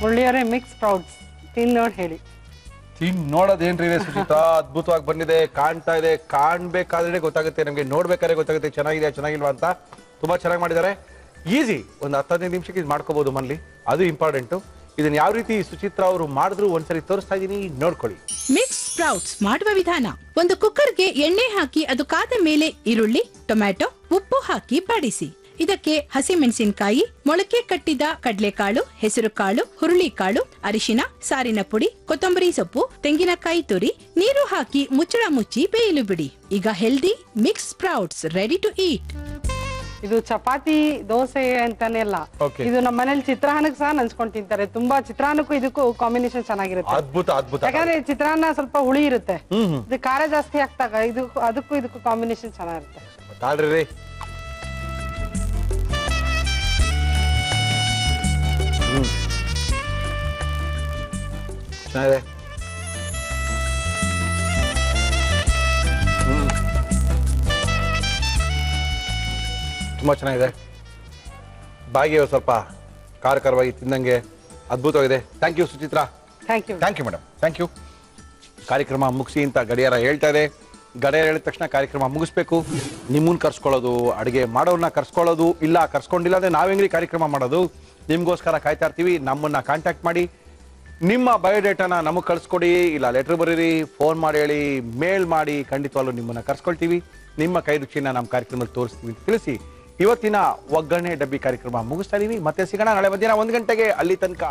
ಒಳ್ಳೆಯವರೇ, ಮಿಕ್ಸ್ ಸ್ಪ್ರೌಟ್ಸ್ ತಿಂದು ನೋಡಿ ಹೇಳಿ. ತಿನ್ ನೋಡೋದೇನ್ರಿ ಸುಚಿತ್ರಾ? ಅದ್ಭುತವಾಗಿ ಬಂದಿದೆ, ಕಾಣ್ತಾ ಇದೆ. ಕಾಣ್ಬೇಕಾದ್ರೆ ಗೊತ್ತಾಗುತ್ತೆ ನಮ್ಗೆ, ನೋಡ್ಬೇಕಾದ್ರೆ ಗೊತ್ತಾಗುತ್ತೆ ಚೆನ್ನಾಗಿದೆ ಚೆನ್ನಾಗಿಲ್ವಾ ಅಂತ. ತುಂಬಾ ಚೆನ್ನಾಗಿ ಮಾಡಿದ್ದಾರೆ. ಈಸಿ, ಒಂದು 10-15 ನಿಮಿಷಕ್ಕೆ ಇದು ಮಾಡ್ಕೋಬಹುದು ಮನೇಲಿ, ಅದು ಇಂಪಾರ್ಟೆಂಟು. ಇದನ್ನ ಯಾವ ರೀತಿ ಸುಚಿತ್ರಾ ಅವರು ಮಾಡಿದ್ರು ಒಂದ್ಸರಿ ತೋರಿಸ್ತಾ ಇದೀನಿ, ನೋಡ್ಕೊಳ್ಳಿ. ಮಿಕ್ಸ್ ಸ್ಪ್ರೌಟ್ಸ್ ಮಾಡುವ ವಿಧಾನ: ಒಂದು ಕುಕ್ಕರ್ಗೆ ಎಣ್ಣೆ ಹಾಕಿ ಅದು ಕಾದ ಮೇಲೆ ಈರುಳ್ಳಿ, ಟೊಮ್ಯಾಟೊ, ಉಪ್ಪು ಹಾಕಿ ಬಾಡಿಸಿ. ಇದಕ್ಕೆ ಹಸಿಮೆಣಸಿನಕಾಯಿ, ಮೊಳಕೆ ಕಟ್ಟಿದ ಕಡಲೆಕಾಳು, ಹೆಸರುಕಾಳು, ಹುರುಳಿಕಾಳು, ಅರಿಶಿನ, ಸಾರಿನ ಪುಡಿ, ಕೊತ್ತಂಬರಿ ಸೊಪ್ಪು, ತೆಂಗಿನಕಾಯಿ ತುರಿ, ನೀರು ಹಾಕಿ ಮುಚ್ಚಳ ಮುಚ್ಚಿ ಬೇಯಲು ಬಿಡಿ. ಈಗ healthy mix sprouts ready to eat. ಇದು ಚಪಾತಿ ದೋಸೆ ಅಂತಾನೆ ಅಲ್ಲ, ಇದು ನಮ್ಮ ಮನೇಲಿ ಚಿತ್ರಾನ್ನಕ್ಕೆ ಸಹ ನಂಚ್ಕೊಂಡು ತಿಂತಾರೆ. ತುಂಬಾ ಚಿತ್ರಾನ್ನಕ್ಕೂ ಇದಕ್ಕೂ ಕಾಂಬಿನೇಷನ್ ಚೆನ್ನಾಗಿರುತ್ತೆ. ಅದ್ಭುತ ಅದ್ಭುತ. ಯಾಕಂದ್ರೆ ಚಿತ್ರಾನ್ನ ಸ್ವಲ್ಪ ಹುಳಿ ಇರುತ್ತೆ, ಇದು ಖಾರ ಜಾಸ್ತಿ ಹಾಕ್ತಾಗ ಇದು ಇದಕ್ಕೂ ಕಾಂಬಿನೇಷನ್ ಚೆನ್ನಾಗಿರುತ್ತೆ. ಚೆನ್ನಾಗಿದೆ. ತುಂಬಾ ಚೆನ್ನಾಗಿದೆ. ಬಾಯಿಗೆ ಸ್ವಲ್ಪ ಖಾರವಾಗಿ ತಿಂದಂಗೆ ಅದ್ಭುತವಾಗಿದೆ. Thank you Suchitra. Thank you madam, thank you. ಕಾರ್ಯಕ್ರಮ ಮುಗಿಸಿ ಅಂತ ಗಡಿಯಾರ ಹೇಳ್ತಾ ಇದೆ. ಗಡೆ ಹೇಳಿದ ತಕ್ಷಣ ಕಾರ್ಯಕ್ರಮ ಮುಗಿಸ್ಬೇಕು. ನಿಮ್ಮನ್ನ ಕರ್ಸ್ಕೊಳ್ಳೋದು, ಅಡುಗೆ ಮಾಡೋರನ್ನ ಕರ್ಸ್ಕೊಳ್ಳೋದು, ಇಲ್ಲ ಕರ್ಸ್ಕೊಂಡಿಲ್ಲ ಅಂದ್ರೆ ನಾವ್ ಹೆಂಗ್ರಿ ಕಾರ್ಯಕ್ರಮ ಮಾಡೋದು? ನಿಮ್ಗೋಸ್ಕರ ಕಾಯ್ತಾ ಇರ್ತೀವಿ. ನಮ್ಮನ್ನ ಕಾಂಟ್ಯಾಕ್ಟ್ ಮಾಡಿ, ನಿಮ್ಮ ಬಯೋಡೇಟಾನ ನಮಗೆ ಕಳ್ಸ್ಕೊಡಿ, ಇಲ್ಲ ಲೆಟರ್ ಬರೀರಿ, ಫೋನ್ ಮಾಡಿ ಹೇಳಿ, ಮೇಲ್ ಮಾಡಿ, ಖಂಡಿತವಾಗ್ಲೂ ನಿಮ್ಮನ್ನ ಕರ್ಸ್ಕೊಳ್ತೀವಿ. ನಿಮ್ಮ ಕೈ ರುಚಿನ ನಮ್ಮ ಕಾರ್ಯಕ್ರಮದಲ್ಲಿ ತೋರಿಸ್ತೀವಿ ಅಂತ ತಿಳಿಸಿ ಇವತ್ತಿನ ಒಗ್ಗರಣೆ ಡಬ್ಬಿ ಕಾರ್ಯಕ್ರಮ ಮುಗಿಸ್ತಾ ಇದೀವಿ. ಮತ್ತೆ ಸಿಗೋಣ ನಾಳೆ ಮಧ್ಯಾಹ್ನ 1 ಗಂಟೆಗೆ. ಅಲ್ಲಿ ತನಕ